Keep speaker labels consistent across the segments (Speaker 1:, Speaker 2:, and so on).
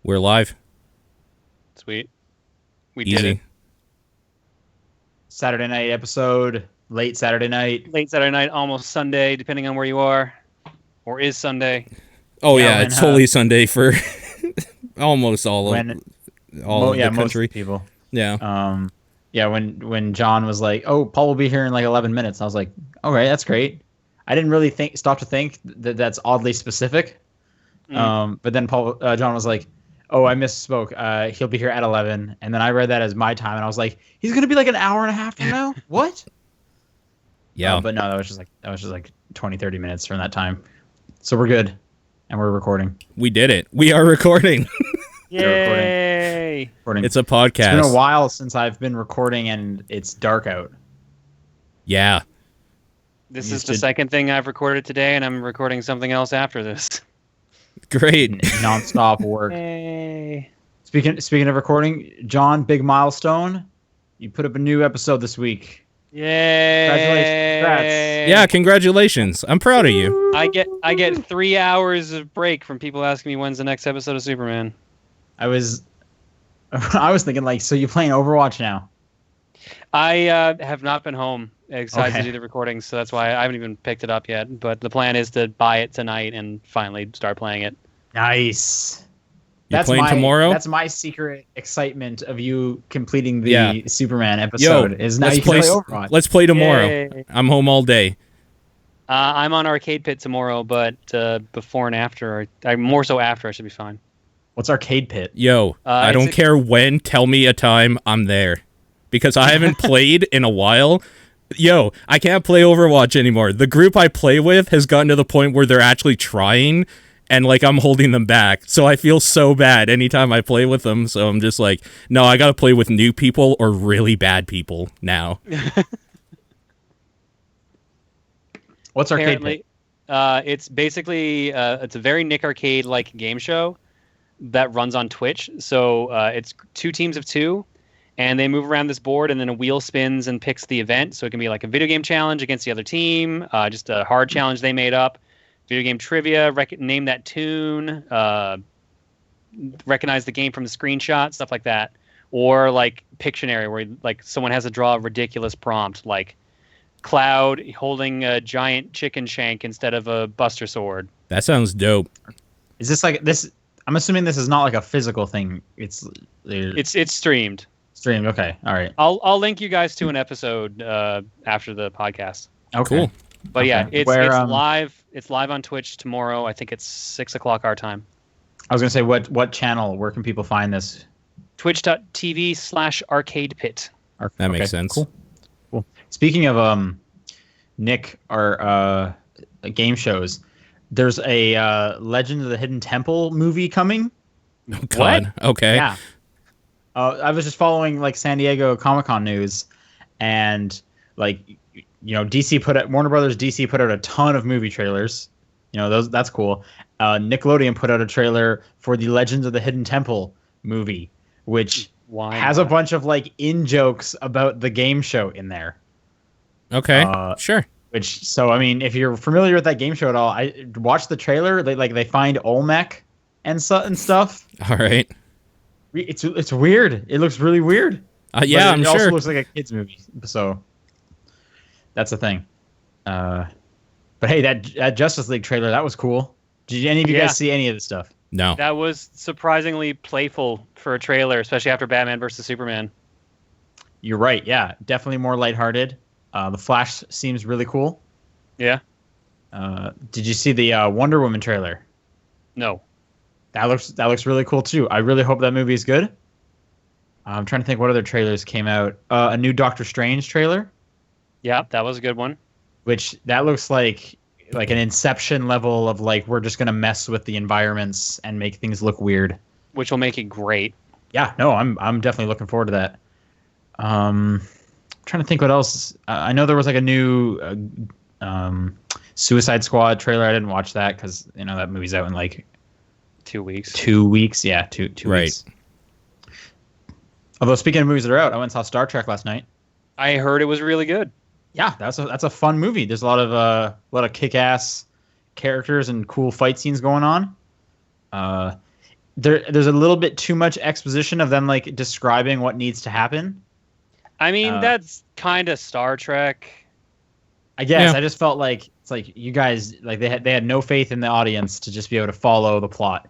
Speaker 1: We're live.
Speaker 2: Sweet. We
Speaker 1: Easy.
Speaker 2: did it.
Speaker 3: Saturday night episode, late Saturday night.
Speaker 2: Late Saturday night, almost Sunday, depending on where you are. Or is Sunday.
Speaker 1: Oh
Speaker 3: Yeah,
Speaker 1: yeah,
Speaker 3: when,
Speaker 1: it's Holy Sunday for almost all of
Speaker 3: When
Speaker 1: the
Speaker 3: most
Speaker 1: country.
Speaker 3: people.
Speaker 1: Yeah.
Speaker 3: When John was like, "Oh, Paul will be here in like 11 minutes," I was like, "All right, that's great." I didn't really stop to think that that's oddly specific. But then John was like, "Oh, I misspoke. He'll be here at 11," and then I read that as my time, and I was like, "He's gonna be like an hour and a half from now? What?"
Speaker 1: Yeah.
Speaker 3: But no, that was just like 20, 30 minutes from that time. So we're good, and we're recording.
Speaker 1: We did it. We are recording.
Speaker 2: Yay!
Speaker 3: Recording.
Speaker 1: It's a podcast.
Speaker 3: It's been a while since I've been recording, and it's dark out.
Speaker 1: Yeah.
Speaker 2: This is the second thing I've recorded today, and I'm recording something else after this.
Speaker 1: Great.
Speaker 3: Non-stop work.
Speaker 2: Yay!
Speaker 3: Speaking of recording, John, big milestone. You put up a new episode this week.
Speaker 2: Yay!
Speaker 3: Congratulations. Congrats.
Speaker 1: Yeah, congratulations. I'm proud of you.
Speaker 2: I get 3 hours of break from people asking me when's the next episode of Superman.
Speaker 3: I was thinking like, so you playing Overwatch now?
Speaker 2: I have not been home excited to
Speaker 3: Okay.
Speaker 2: do the recording, so that's why I haven't even picked it up yet. But the plan is to buy it tonight and finally start playing it.
Speaker 3: Nice.
Speaker 1: You playing tomorrow?
Speaker 3: That's my secret excitement of you completing the Superman
Speaker 1: Yo,
Speaker 3: episode. Is now
Speaker 1: let's
Speaker 3: you can
Speaker 1: play.
Speaker 3: play Overwatch.
Speaker 1: Let's play tomorrow.
Speaker 2: Yay.
Speaker 1: I'm home all day.
Speaker 2: I'm on Arcade Pit tomorrow, but before and after, more so after, I should be fine.
Speaker 3: What's Arcade Pit?
Speaker 1: Yo, I don't care when. Tell me a time. I'm there. Because I haven't played in a while. Yo, I can't play Overwatch anymore. The group I play with has gotten to the point where they're actually trying, and like I'm holding them back. So I feel so bad anytime I play with them. So I'm just like, no, I gotta play with new people or really bad people now.
Speaker 3: What's Arcade Pit?
Speaker 2: It's basically it's a very Nick Arcade-like game show that runs on Twitch. So it's 2 teams of 2, and they move around this board, and then a wheel spins and picks the event. So it can be like a video game challenge against the other team, just a hard challenge they made up, video game trivia, name that tune, recognize the game from the screenshot, stuff like that, or like Pictionary, where like someone has to draw a ridiculous prompt, like Cloud holding a giant chicken shank instead of a Buster Sword.
Speaker 1: That sounds dope.
Speaker 3: Is this like this? I'm assuming this is not like a physical thing. It's
Speaker 2: streamed.
Speaker 3: streamed. Okay, all right.
Speaker 2: I'll link you guys to an episode after the podcast.
Speaker 3: Okay.
Speaker 1: Cool.
Speaker 2: But yeah,
Speaker 3: Okay.
Speaker 2: it's
Speaker 3: Where,
Speaker 2: live. It's live on Twitch tomorrow. I think it's 6:00 our time.
Speaker 3: I was gonna say what channel? Where can people find this?
Speaker 2: Twitch.tv/arcadepit.
Speaker 1: That makes sense.
Speaker 3: Cool. Speaking of Nick, our game shows, there's a Legend of the Hidden Temple movie coming.
Speaker 1: Oh, God. Okay.
Speaker 3: Yeah. I was just following like San Diego Comic-Con news, and like Warner Brothers DC put out a ton of movie trailers. That's cool. Nickelodeon put out a trailer for the Legends of the Hidden Temple movie, which has a bunch of like in jokes about the game show in there.
Speaker 1: Okay. Sure.
Speaker 3: So I mean, if you're familiar with that game show at all, I watched the trailer. They find Olmec and stuff.
Speaker 1: All right.
Speaker 3: It's weird. It looks really weird.
Speaker 1: Yeah, I'm
Speaker 3: It
Speaker 1: sure.
Speaker 3: also looks like a kids movie, so that's the thing. But hey, that Justice League trailer, that was cool. Did any of you guys see any of this stuff?
Speaker 1: No.
Speaker 2: That was surprisingly playful for a trailer, especially after Batman vs Superman.
Speaker 3: You're right. Yeah, definitely more lighthearted. The Flash seems really cool.
Speaker 2: Yeah.
Speaker 3: Did you see the Wonder Woman trailer?
Speaker 2: No.
Speaker 3: That looks really cool too. I really hope that movie is good. I'm trying to think what other trailers came out. A new Doctor Strange trailer.
Speaker 2: Yeah, that was a good one.
Speaker 3: Which that looks like an Inception level of like we're just gonna mess with the environments and make things look weird.
Speaker 2: Which will make it great.
Speaker 3: Yeah, no, I'm definitely looking forward to that. I'm trying to think what else. I know there was like a new Suicide Squad trailer. I didn't watch that because that movie's out in like
Speaker 2: 2 weeks.
Speaker 3: 2 weeks. Yeah, two
Speaker 1: Right.
Speaker 3: weeks. Although speaking of movies that are out, I went and saw Star Trek last night.
Speaker 2: I heard it was really good.
Speaker 3: Yeah, that's a fun movie. There's a lot of kick-ass characters and cool fight scenes going on. there's a little bit too much exposition of them like describing what needs to happen.
Speaker 2: I mean, that's kind of Star Trek.
Speaker 3: I guess
Speaker 1: Yeah.
Speaker 3: I just felt like it's like you guys like they had no faith in the audience to just be able to follow the plot.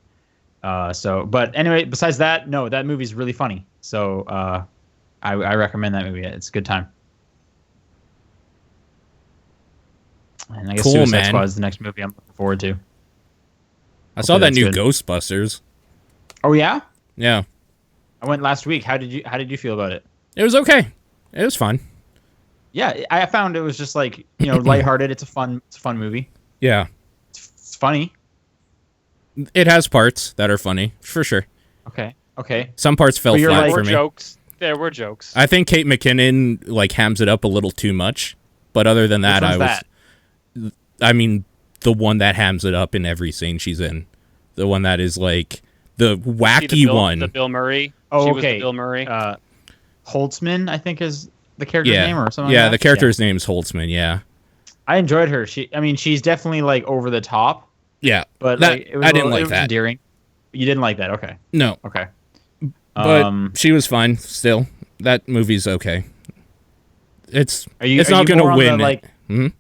Speaker 3: But anyway, besides that, no, that movie's really funny. So I recommend that movie. It's a good time. And I guess
Speaker 1: Cool,
Speaker 3: Suicide
Speaker 1: man.
Speaker 3: Squad is the next movie I'm looking forward to.
Speaker 1: I saw
Speaker 3: Hopefully
Speaker 1: that
Speaker 3: that's
Speaker 1: new
Speaker 3: good.
Speaker 1: Ghostbusters.
Speaker 3: Oh yeah,
Speaker 1: Yeah,
Speaker 3: I went last week. How did you feel about it?
Speaker 1: it was okay. It was fun.
Speaker 3: Yeah, I found it was just like lighthearted. It's a fun movie.
Speaker 1: Yeah,
Speaker 3: It's funny.
Speaker 1: it has parts that are funny for sure.
Speaker 3: Okay.
Speaker 1: Some parts fell
Speaker 3: But you're
Speaker 1: flat
Speaker 3: like-
Speaker 2: There
Speaker 1: for
Speaker 2: were
Speaker 1: me.
Speaker 2: jokes. There were jokes.
Speaker 1: I think Kate McKinnon like hams it up a little too much, but other than that,
Speaker 3: Which one's that?
Speaker 1: I mean, the one that hams it up in every scene she's in, the one that is like the
Speaker 2: See
Speaker 1: wacky one.
Speaker 2: The Bill Murray.
Speaker 3: Oh,
Speaker 2: She was
Speaker 3: okay.
Speaker 2: the Bill Murray.
Speaker 3: Holtzman, I think is the character's
Speaker 1: yeah,
Speaker 3: name or something.
Speaker 1: yeah,
Speaker 3: like
Speaker 1: the
Speaker 3: that?
Speaker 1: character's name's Holtzman. Yeah,
Speaker 3: I enjoyed her. She's definitely like over the top,
Speaker 1: yeah,
Speaker 3: but
Speaker 1: that,
Speaker 3: like, it was
Speaker 1: I didn't
Speaker 3: it
Speaker 1: like
Speaker 3: was
Speaker 1: that.
Speaker 3: endearing. You didn't like that? Okay.
Speaker 1: No,
Speaker 3: Okay.
Speaker 1: but she was fine still. That movie's okay. It's
Speaker 3: Are you
Speaker 1: not going to
Speaker 3: more on
Speaker 1: win.
Speaker 3: the, like,
Speaker 1: Mhm.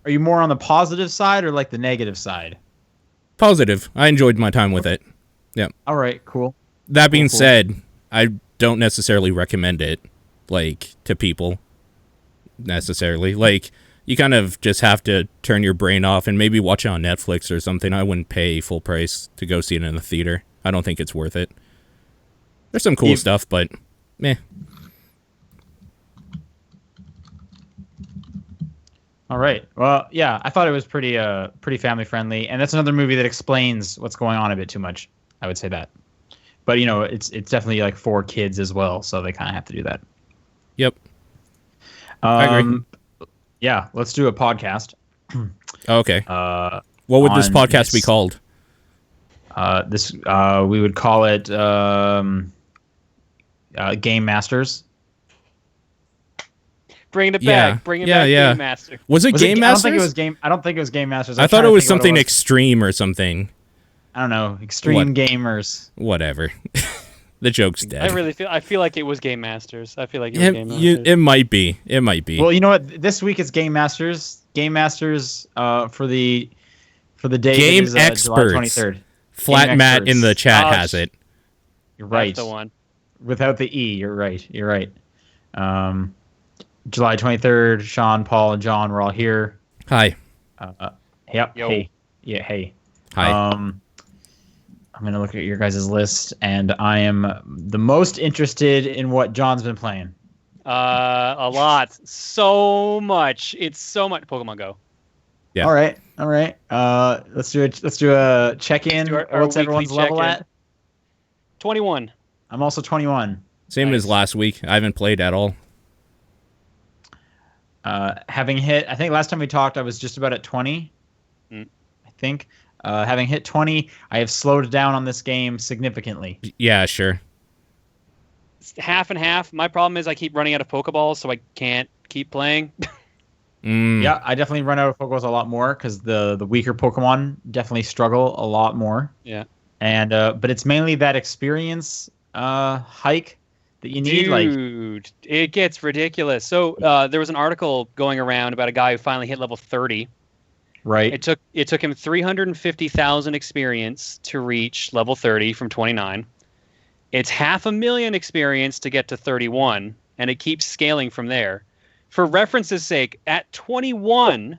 Speaker 3: are you more on the positive side or like the negative side?
Speaker 1: Positive. I enjoyed my time with it.
Speaker 3: All right, cool.
Speaker 1: That being
Speaker 3: Cool.
Speaker 1: said, I don't necessarily recommend it, like, to people. Necessarily. Like, you kind of just have to turn your brain off and maybe watch it on Netflix or something. I wouldn't pay full price to go see it in the theater. I don't think it's worth it. There's some cool stuff, but meh.
Speaker 3: All right. Well, yeah, I thought it was pretty family friendly, and that's another movie that explains what's going on a bit too much. I would say that, but it's definitely like for kids as well, so they kind of have to do that.
Speaker 1: Yep. I agree.
Speaker 3: Yeah, let's do a podcast.
Speaker 1: Okay. What would this
Speaker 3: on
Speaker 1: podcast be
Speaker 3: this-
Speaker 1: called?
Speaker 3: We would call it Game Masters.
Speaker 2: Bringing it
Speaker 1: Yeah.
Speaker 2: back. Bringing
Speaker 1: Yeah,
Speaker 2: back
Speaker 1: yeah.
Speaker 2: Game Master.
Speaker 1: Was it Game
Speaker 3: I don't think it
Speaker 1: Masters?
Speaker 3: was Game. I don't think it was Game Masters.
Speaker 1: I
Speaker 3: was
Speaker 1: thought
Speaker 3: trying
Speaker 1: it
Speaker 3: to
Speaker 1: was
Speaker 3: think what
Speaker 1: something
Speaker 3: was.
Speaker 1: extreme or something.
Speaker 3: I don't know. Extreme
Speaker 1: What?
Speaker 3: Gamers.
Speaker 1: Whatever. The joke's dead.
Speaker 2: I feel like it was Game Masters. I feel like it was Game Masters.
Speaker 1: It might be. It might be.
Speaker 3: Well, you know what? This week is Game Masters. Game Masters for the day
Speaker 1: Game
Speaker 3: that is, July
Speaker 1: Experts.
Speaker 3: 23rd.
Speaker 1: Flat
Speaker 3: Game
Speaker 1: Matt in the
Speaker 3: Experts.
Speaker 1: chat
Speaker 2: Oh,
Speaker 1: has it.
Speaker 3: You're right.
Speaker 2: That's the one.
Speaker 3: Without the E, you're right. You're right. July 23rd. Sean, Paul, and John were all here.
Speaker 1: Hi.
Speaker 3: Yep.
Speaker 2: Yo.
Speaker 3: Hey. Yeah. Hey.
Speaker 1: Hi.
Speaker 3: I'm gonna look at your guys' list, and I am the most interested in what John's been playing.
Speaker 2: A lot. So much. It's so much. Pokemon Go.
Speaker 1: Yeah.
Speaker 3: All right. Let's do a check-in.
Speaker 2: Let's do our
Speaker 3: What's everyone's
Speaker 2: weekly
Speaker 3: level
Speaker 2: check-in.
Speaker 3: at?
Speaker 2: 21.
Speaker 3: I'm also 21.
Speaker 1: Same as
Speaker 2: nice.
Speaker 1: last week. I haven't played at all.
Speaker 3: Having hit, I think last time we talked, I was just about at 20.
Speaker 2: Mm.
Speaker 3: I think. Having hit 20, I have slowed down on this game significantly.
Speaker 1: Yeah, sure.
Speaker 2: It's half and half. My problem is I keep running out of Pokeballs, so I can't keep playing.
Speaker 3: Yeah, I definitely run out of Pokeballs a lot more because the weaker Pokemon definitely struggle a lot more.
Speaker 2: Yeah.
Speaker 3: And but it's mainly that experience hike that you need.
Speaker 2: Dude, it gets ridiculous. So there was an article going around about a guy who finally hit level 30.
Speaker 3: Right.
Speaker 2: It took him 350,000 experience to reach level 30 from 29. It's 500,000 experience to get to 31, and it keeps scaling from there. For reference's sake, at 21,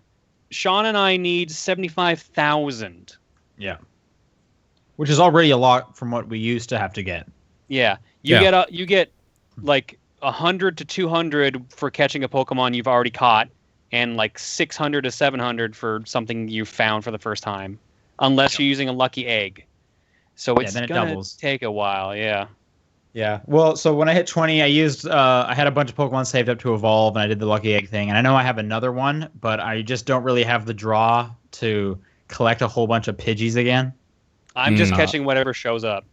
Speaker 2: Sean and I need 75,000.
Speaker 3: Yeah. Which is already a lot from what we used to have to get.
Speaker 2: Yeah, you get like 100 to 200 for catching a Pokemon you've already caught, and like 600 to 700 for something you found for the first time, unless you're using a lucky egg. So it's
Speaker 3: then it
Speaker 2: gonna
Speaker 3: doubles.
Speaker 2: take a while. Yeah.
Speaker 3: Yeah. Well, so when I hit 20, I used I had a bunch of Pokemon saved up to evolve, and I did the lucky egg thing. And I know I have another one, but I just don't really have the draw to collect a whole bunch of Pidgeys again.
Speaker 2: I'm just catching whatever shows up.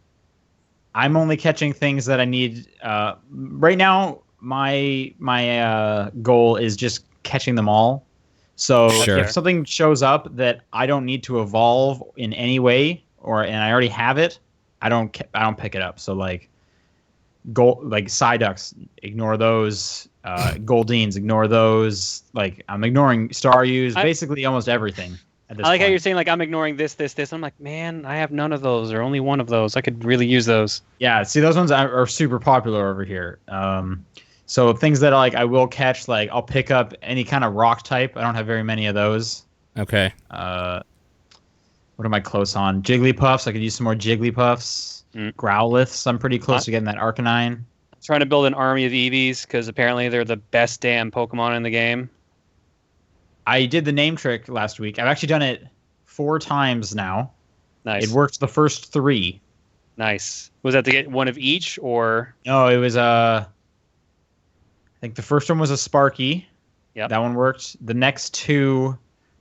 Speaker 3: I'm only catching things that I need. Right now, my goal is just catching them all. So
Speaker 1: Sure.
Speaker 3: if something shows up that I don't need to evolve in any way, and I already have it, I don't pick it up. So like Psyducks, ignore those. Goldines, ignore those. Like I'm ignoring Staryus, basically almost everything. At this
Speaker 2: I like
Speaker 3: point.
Speaker 2: how you're saying like I'm ignoring this. I'm like, man, I have none of those or only one of those. I could really use those.
Speaker 3: Yeah, see those ones are super popular over here. So things that like I will catch, like I'll pick up any kind of rock type. I don't have very many of those.
Speaker 1: Okay.
Speaker 3: What am I close on? Jigglypuffs. I could use some more Jigglypuffs. Growliths. I'm pretty close to getting that Arcanine.
Speaker 2: Trying to build an army of Eevees because apparently they're the best damn Pokemon in the game.
Speaker 3: I did the name trick last week. I've actually done it 4 times now.
Speaker 2: Nice.
Speaker 3: It worked the first 3.
Speaker 2: Nice. Was that to get one of each or?
Speaker 3: No, it was I think the first one was a Sparky.
Speaker 2: Yeah.
Speaker 3: That one worked. The next 2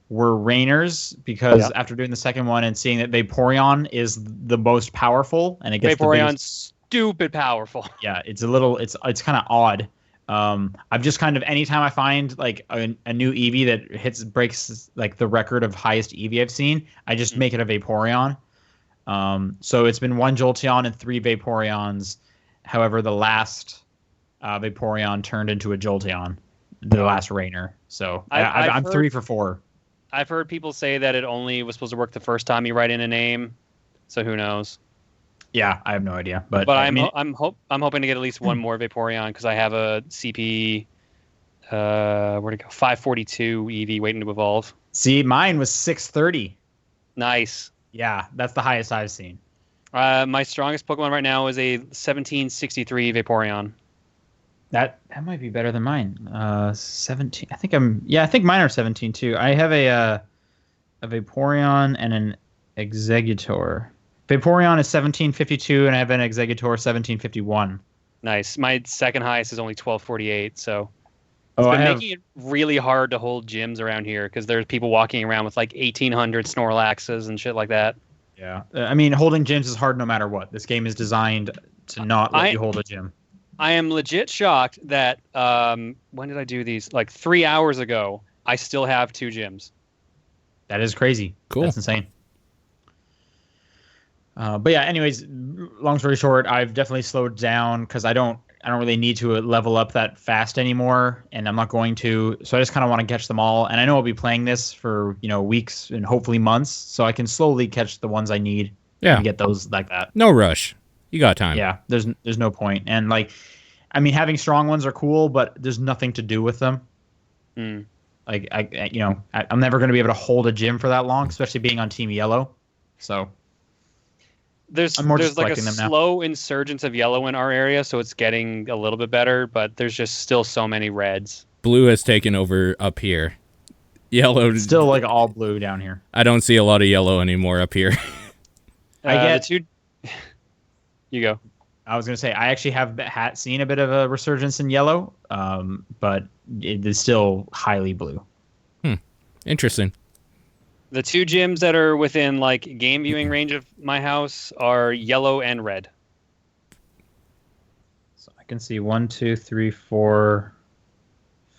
Speaker 3: were Rainers because after doing the second one and seeing that Vaporeon is the most powerful and it gets
Speaker 2: Vaporeon's stupid powerful.
Speaker 3: Yeah, it's it's kind of odd. I've just kind of anytime I find like a new Eevee that breaks like the record of highest Eevee I've seen, I just make it a Vaporeon. So it's been 1 Jolteon and 3 Vaporeons. However, the last Vaporeon turned into a Jolteon, the last Rainer. So I'm 3 for 4.
Speaker 2: I've heard people say that it only was supposed to work the first time you write in a name. So who knows?
Speaker 3: Yeah, I have no idea, but
Speaker 2: I'm hoping to get at least one more Vaporeon because I have a CP where'd it go? 542 Eevee waiting to evolve.
Speaker 3: See, mine was 630.
Speaker 2: Nice.
Speaker 3: Yeah, that's the highest I've seen.
Speaker 2: My strongest Pokemon right now is a 1763 Vaporeon.
Speaker 3: That might be better than mine. 17. I think mine are 17 too. I have a Vaporeon and an Exeggutor. Vaporeon is 1752, and I have an Exeggutor 1751.
Speaker 2: Nice. My second highest is only 1248, so it's been making it really hard to hold gyms around here because there's people walking around with like 1800 Snorlaxes and shit like that.
Speaker 3: Yeah. I mean, holding gyms is hard no matter what. This game is designed to not let you hold a gym.
Speaker 2: I am legit shocked that when did I do these? Like 3 hours ago, I still have 2 gyms.
Speaker 3: That is crazy.
Speaker 1: Cool.
Speaker 3: That's insane. But yeah, anyways, long story short, I've definitely slowed down because I don't really need to level up that fast anymore, and I'm not going to. So I just kind of want to catch them all, and I know I'll be playing this for weeks and hopefully months, so I can slowly catch the ones I need.
Speaker 1: Yeah.
Speaker 3: And get those like that.
Speaker 1: No rush. You got time.
Speaker 3: Yeah, there's no point, and like, I mean, having strong ones are cool, but there's nothing to do with them. Like I'm never going to be able to hold a gym for that long, especially being on Team Yellow. So.
Speaker 2: There's like a slow insurgence of yellow in our area, so it's getting a little bit better, but there's just still so many reds.
Speaker 1: Blue has taken over up here. Yellow
Speaker 3: it's still like all blue down here.
Speaker 1: I don't see a lot of yellow anymore up here.
Speaker 2: You go.
Speaker 3: I was gonna say I actually have seen a bit of a resurgence in yellow, but it is still highly blue.
Speaker 1: Interesting.
Speaker 2: The 2 gyms that are within like game viewing range of my house are yellow and red.
Speaker 3: So I can see 1, 2, 3, 4,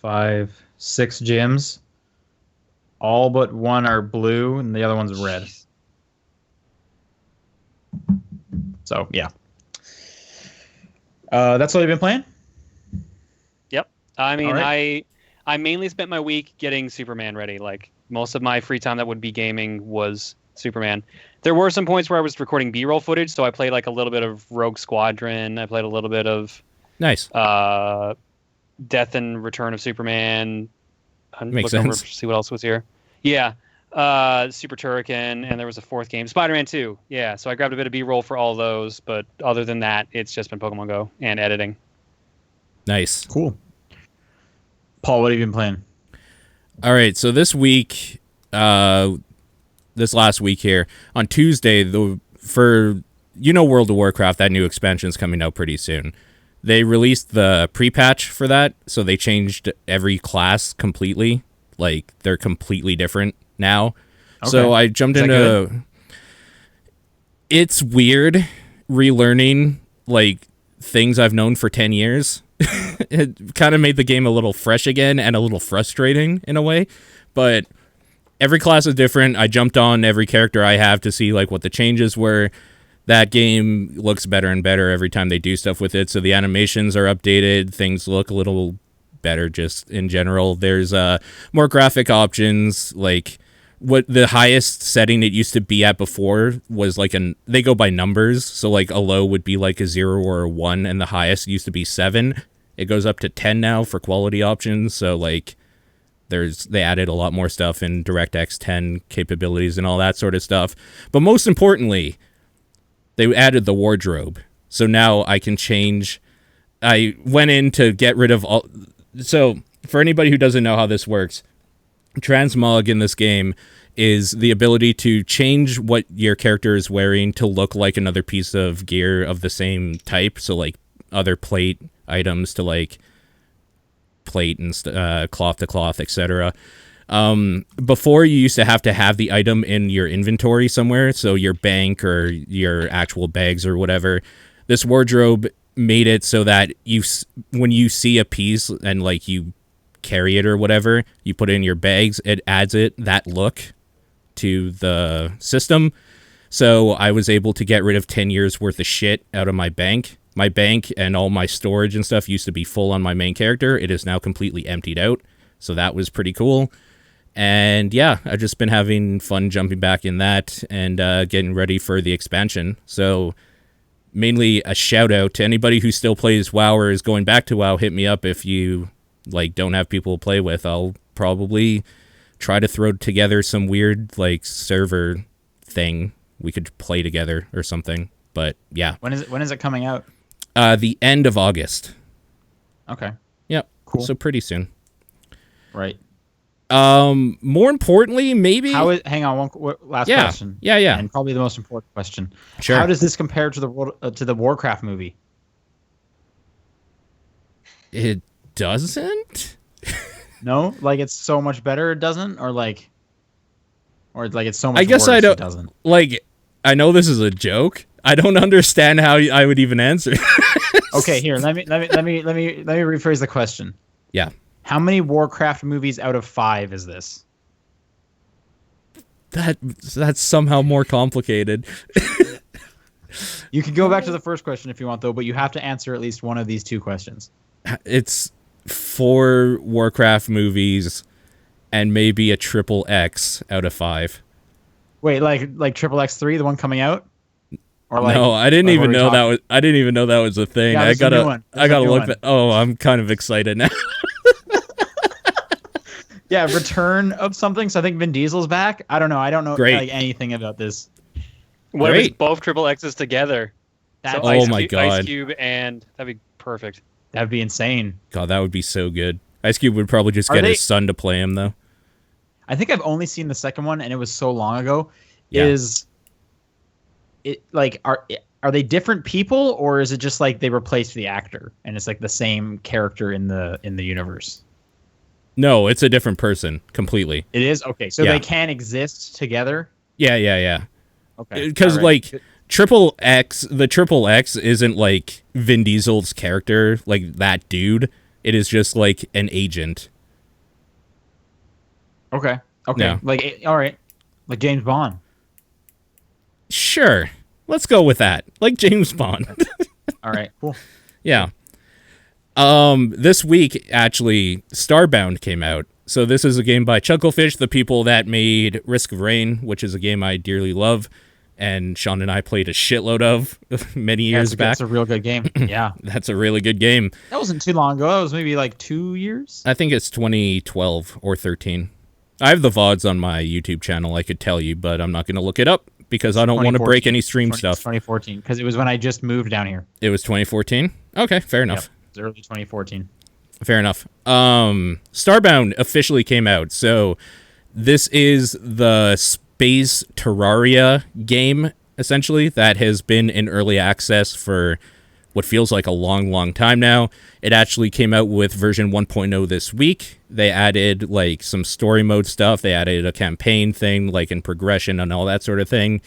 Speaker 3: 5, 6 gyms. All but 1 are blue, and the other one's red. So yeah, that's what I've been playing.
Speaker 2: Yep. I mean,
Speaker 3: right.
Speaker 2: I mainly spent my week getting Superman ready. Like most of my free time that would be gaming was Superman. There were some points where I was recording B-roll footage, so I played like a little bit of Rogue Squadron. I played a little bit of
Speaker 1: nice
Speaker 2: Death and Return of Superman.
Speaker 1: Makes sense.
Speaker 2: See what else was here. Yeah. Super Turrican, and there was a 4th game, Spider-Man 2. Yeah, so I grabbed a bit of B-roll for all those, but other than that, it's just been Pokemon Go and editing.
Speaker 1: Nice.
Speaker 3: Cool. Paul, what have you been playing?
Speaker 1: All right, so this week, this last week here, on Tuesday, for World of Warcraft, that new expansion is coming out pretty soon. They released the pre-patch for that, so they changed every class completely. Like, they're completely different now. Okay. So I jumped into... It's weird relearning, like, things I've known for 10 years. It kind of made the game a little fresh again and a little frustrating in a way, but every class is different. I jumped on every character I have to see like what the changes were. that game looks better and better every time they do stuff with it. So the animations are updated. Things look a little better just in general. There's more graphic options. Like what the highest setting it used to be at before was like they go by numbers. So like a low would be like a 0 or a 1, and the highest used to be 7. It goes up to 10 now for quality options. So like they added a lot more stuff in DirectX 10 capabilities and all that sort of stuff. But most importantly, they added the wardrobe. So now I can change. I went in to get rid of all. So for anybody who doesn't know how this works, transmog in this game is the ability to change what your character is wearing to look like another piece of gear of the same type. So like other plate items to like plate and cloth to cloth, etc. Before, you used to have the item in your inventory somewhere, so your bank or your actual bags or whatever. This wardrobe made it so that when you see a piece and like you carry it or whatever, you put it in your bags, it adds that look to the system. So I was able to get rid of 10 years worth of shit out of my bank. My bank and all my storage and stuff used to be full on my main character. It is now completely emptied out. So that was pretty cool. And yeah, I've just been having fun jumping back in that and getting ready for the expansion. So mainly a shout out to anybody who still plays WoW or is going back to WoW. Hit me up if you like don't have people to play with. I'll probably try to throw together some weird like server thing we could play together or something. But yeah.
Speaker 3: When is it coming out?
Speaker 1: The end of August.
Speaker 3: Okay.
Speaker 1: Yep.
Speaker 3: Cool.
Speaker 1: So pretty soon.
Speaker 3: Right.
Speaker 1: More importantly, maybe.
Speaker 3: Hang on, last question.
Speaker 1: Yeah.
Speaker 3: And probably the most important question.
Speaker 1: Sure.
Speaker 3: How does this compare to the Warcraft movie?
Speaker 1: It doesn't.
Speaker 3: No, like it's so much better. It doesn't, or like it's so much.
Speaker 1: I guess
Speaker 3: worse,
Speaker 1: I don't.
Speaker 3: It doesn't.
Speaker 1: Like, I know this is a joke. I don't understand how I would even answer.
Speaker 3: Okay, here. Let me rephrase the question.
Speaker 1: Yeah.
Speaker 3: How many Warcraft movies out of 5 is this?
Speaker 1: That's somehow more complicated.
Speaker 3: You can go back to the first question if you want, though, but you have to answer at least one of these 2 questions.
Speaker 1: It's 4 Warcraft movies and maybe a triple X out of 5.
Speaker 3: Wait, like Triple X3, the one coming out? Or like,
Speaker 1: no, I didn't even know that was. I didn't even know that was a thing.
Speaker 3: Yeah,
Speaker 1: I gotta look.
Speaker 3: Oh,
Speaker 1: I'm kind of excited now.
Speaker 3: Yeah, return of something. So I think Vin Diesel's back. I don't know. I don't know like anything about this.
Speaker 2: What if it's both triple X's together?
Speaker 3: So
Speaker 1: my God.
Speaker 2: Ice Cube, and that'd be perfect.
Speaker 3: That'd be insane.
Speaker 1: God, that would be so good. Ice Cube would probably just get his son to play him, though.
Speaker 3: I think I've only seen the second one, and it was so long ago.
Speaker 1: Yeah.
Speaker 3: Is it like are they different people, or is it just like they replaced the actor and it's like the same character in the universe?
Speaker 1: No, it's a different person completely.
Speaker 3: It is? Okay, so they can exist together?
Speaker 1: Yeah.
Speaker 3: Okay.
Speaker 1: Because like Triple X isn't like Vin Diesel's character, like that dude. It is just like an agent.
Speaker 3: Okay.
Speaker 1: Yeah.
Speaker 3: Like, all right. Like James Bond.
Speaker 1: Sure. Let's go with that. Like James Bond.
Speaker 3: All right. Cool.
Speaker 1: Yeah. This week, actually, Starbound came out. So this is a game by Chucklefish, the people that made Risk of Rain, which is a game I dearly love, and Sean and I played a shitload of many years back.
Speaker 3: That's a real good game. Yeah.
Speaker 1: That's a really good game.
Speaker 3: That wasn't too long ago. That was maybe like 2 years?
Speaker 1: I think it's 2012 or 13. I have the VODs on my YouTube channel, I could tell you, but I'm not going to look it up because I don't want to break any stream stuff.
Speaker 3: 2014, because it was when I just moved down here.
Speaker 1: It was 2014? Okay, fair enough.
Speaker 3: Yep. It was early 2014.
Speaker 1: Fair enough. Starbound officially came out. So this is the space Terraria game, essentially, that has been in early access for what feels like a long, long time now. It actually came out with version 1.0 this week. They added like some story mode stuff. They added a campaign thing, like in progression and all that sort of thing.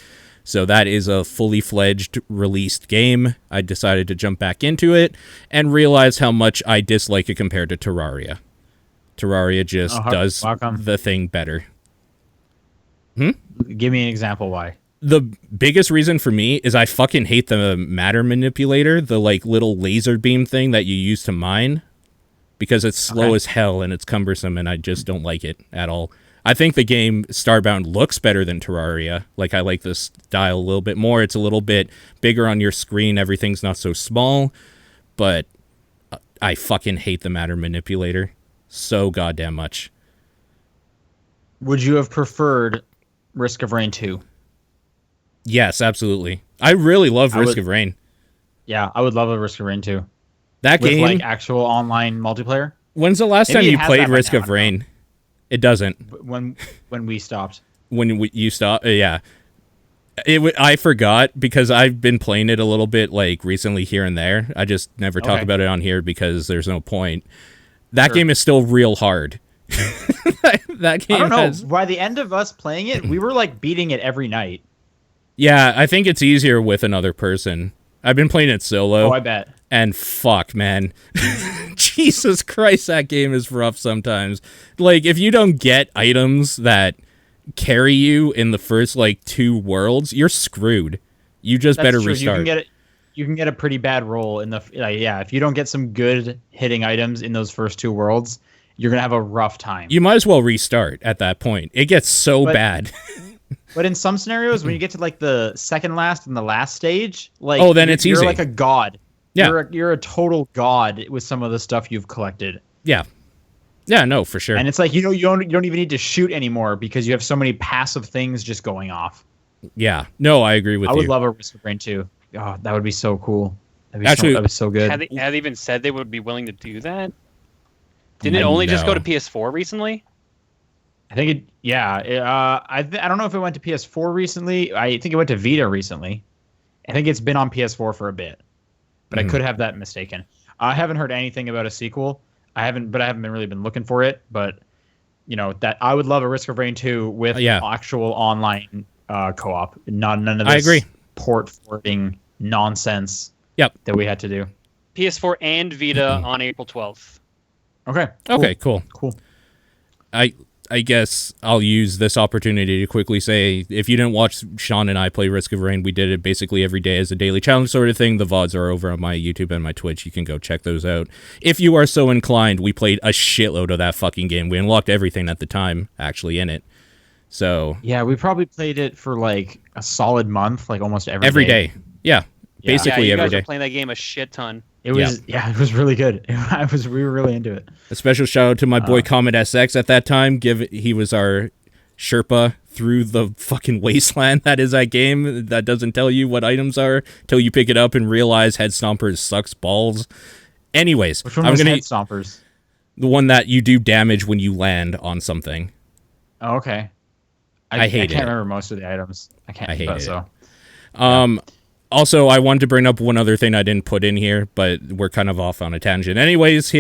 Speaker 1: So that is a fully fledged released game. I decided to jump back into it and realize how much I dislike it compared to Terraria. Terraria just does the thing better.
Speaker 3: Give me an example why.
Speaker 1: The biggest reason for me is I fucking hate the matter manipulator, the like little laser beam thing that you use to mine, because it's slow as hell and it's cumbersome, and I just don't like it at all. I think the game Starbound looks better than Terraria. Like, I like the style a little bit more. It's a little bit bigger on your screen. Everything's not so small, but I fucking hate the matter manipulator so goddamn much.
Speaker 3: Would you have preferred Risk of Rain 2?
Speaker 1: Yes, absolutely. I really love Risk of Rain.
Speaker 3: Yeah, I would love a Risk of Rain 2.
Speaker 1: That
Speaker 3: with
Speaker 1: game,
Speaker 3: like actual online multiplayer.
Speaker 1: When's the last time you played Risk of Rain? It doesn't.
Speaker 3: When we stopped.
Speaker 1: You stopped? Yeah. I forgot because I've been playing it a little bit like recently here and there. I just never talk about it on here because there's no point. That game is still real hard. That game
Speaker 3: I don't know. By the end of us playing it, we were like beating it every night.
Speaker 1: Yeah, I think it's easier with another person. I've been playing it solo.
Speaker 3: Oh, I bet.
Speaker 1: And fuck, man. Jesus Christ, that game is rough sometimes. Like, if you don't get items that carry you in the first, like, 2 worlds, you're screwed. You just better restart.
Speaker 3: You can get a pretty bad roll in the... if you don't get some good hitting items in those first 2 worlds, you're going to have a rough time.
Speaker 1: You might as well restart at that point. It gets so bad.
Speaker 3: But in some scenarios, when you get to, like, the second last and the last stage, like...
Speaker 1: Oh, then it's easy.
Speaker 3: You're like a god.
Speaker 1: Yeah.
Speaker 3: You're a total god with some of the stuff you've collected.
Speaker 1: Yeah. Yeah, no, for sure.
Speaker 3: And it's like, you don't even need to shoot anymore because you have so many passive things just going off.
Speaker 1: Yeah. No, I agree with you.
Speaker 3: I would love a Risk of Rain 2. Oh, that would be so cool. That'd be so good.
Speaker 2: Had they even said they would be willing to do that? Didn't it only just go to PS4 recently?
Speaker 3: I think it. Yeah. I don't know if it went to PS4 recently. I think it went to Vita recently. I think it's been on PS4 for a bit, but I could have that mistaken. I haven't heard anything about a sequel. I haven't really been looking for it. But that I would love a Risk of Rain 2 with actual online co-op. None of this.
Speaker 1: I agree.
Speaker 3: Port forwarding nonsense.
Speaker 1: Yep.
Speaker 3: That we had to do.
Speaker 2: PS4 and Vita on April 12th.
Speaker 3: Okay.
Speaker 1: Cool. Okay. Cool.
Speaker 3: Cool.
Speaker 1: I guess I'll use this opportunity to quickly say, if you didn't watch Sean and I play Risk of Rain, we did it basically every day as a daily challenge sort of thing. The VODs are over on my YouTube and my Twitch. You can go check those out. If you are so inclined, we played a shitload of that fucking game. We unlocked everything at the time, actually, in it. So... Yeah,
Speaker 3: we probably played it for, like, a solid month, like, almost every
Speaker 1: day. Yeah, basically every day.
Speaker 2: You guys were playing that game a shit ton.
Speaker 3: It was really good. We were really into it.
Speaker 1: A special shout out to my boy Comet SX at that time. He was our Sherpa through the fucking wasteland that is that game that doesn't tell you what items are till you pick it up and realize Head Stompers sucks balls. Anyways,
Speaker 3: which one was Head Stompers?
Speaker 1: The one that you do damage when you land on something.
Speaker 3: Oh, okay. I can't remember most of the items. I hate it. So.
Speaker 1: Also, I wanted to bring up one other thing I didn't put in here, but we're kind of off on a tangent. Anyways,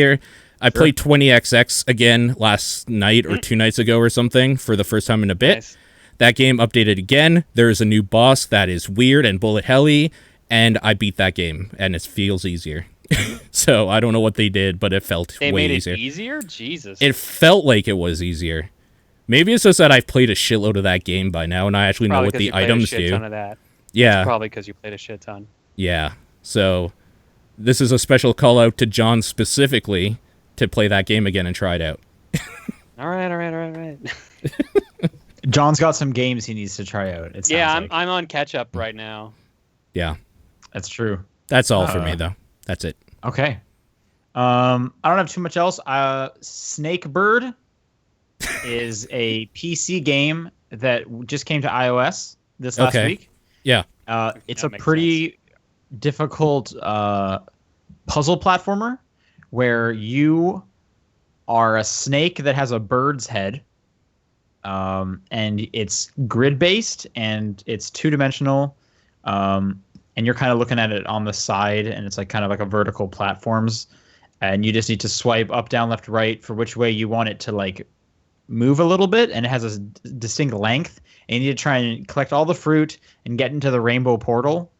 Speaker 1: I played 20XX again last night or 2 nights ago or something for the first time in a bit. Nice. That game updated again. There is a new boss that is weird and bullet helly, and I beat that game, and it feels easier. So I don't know what they did, but it felt way easier.
Speaker 2: They made it easier? Jesus.
Speaker 1: It felt like it was easier. Maybe it's just that I've played a shitload of that game by now, and I actually know what the items do.
Speaker 2: Ton of that.
Speaker 1: Yeah.
Speaker 2: It's probably because you played a shit ton.
Speaker 1: Yeah. So this is a special call out to John specifically to play that game again and try it out.
Speaker 2: All right.
Speaker 3: John's got some games he needs to try out.
Speaker 2: I'm on catch up right now.
Speaker 1: Yeah.
Speaker 3: That's true.
Speaker 1: That's all for me though. That's it.
Speaker 3: Okay. I don't have too much else. Snakebird is a PC game that just came to iOS this last week.
Speaker 1: Yeah.
Speaker 3: It's a pretty difficult puzzle platformer where you are a snake that has a bird's head. And it's grid-based and it's 2-dimensional. And you're kind of looking at it on the side, and it's like kind of like a vertical platforms. And you just need to swipe up, down, left, right for which way you want it to like move a little bit, and it has a distinct length. And you need to try and collect all the fruit and get into the rainbow portal.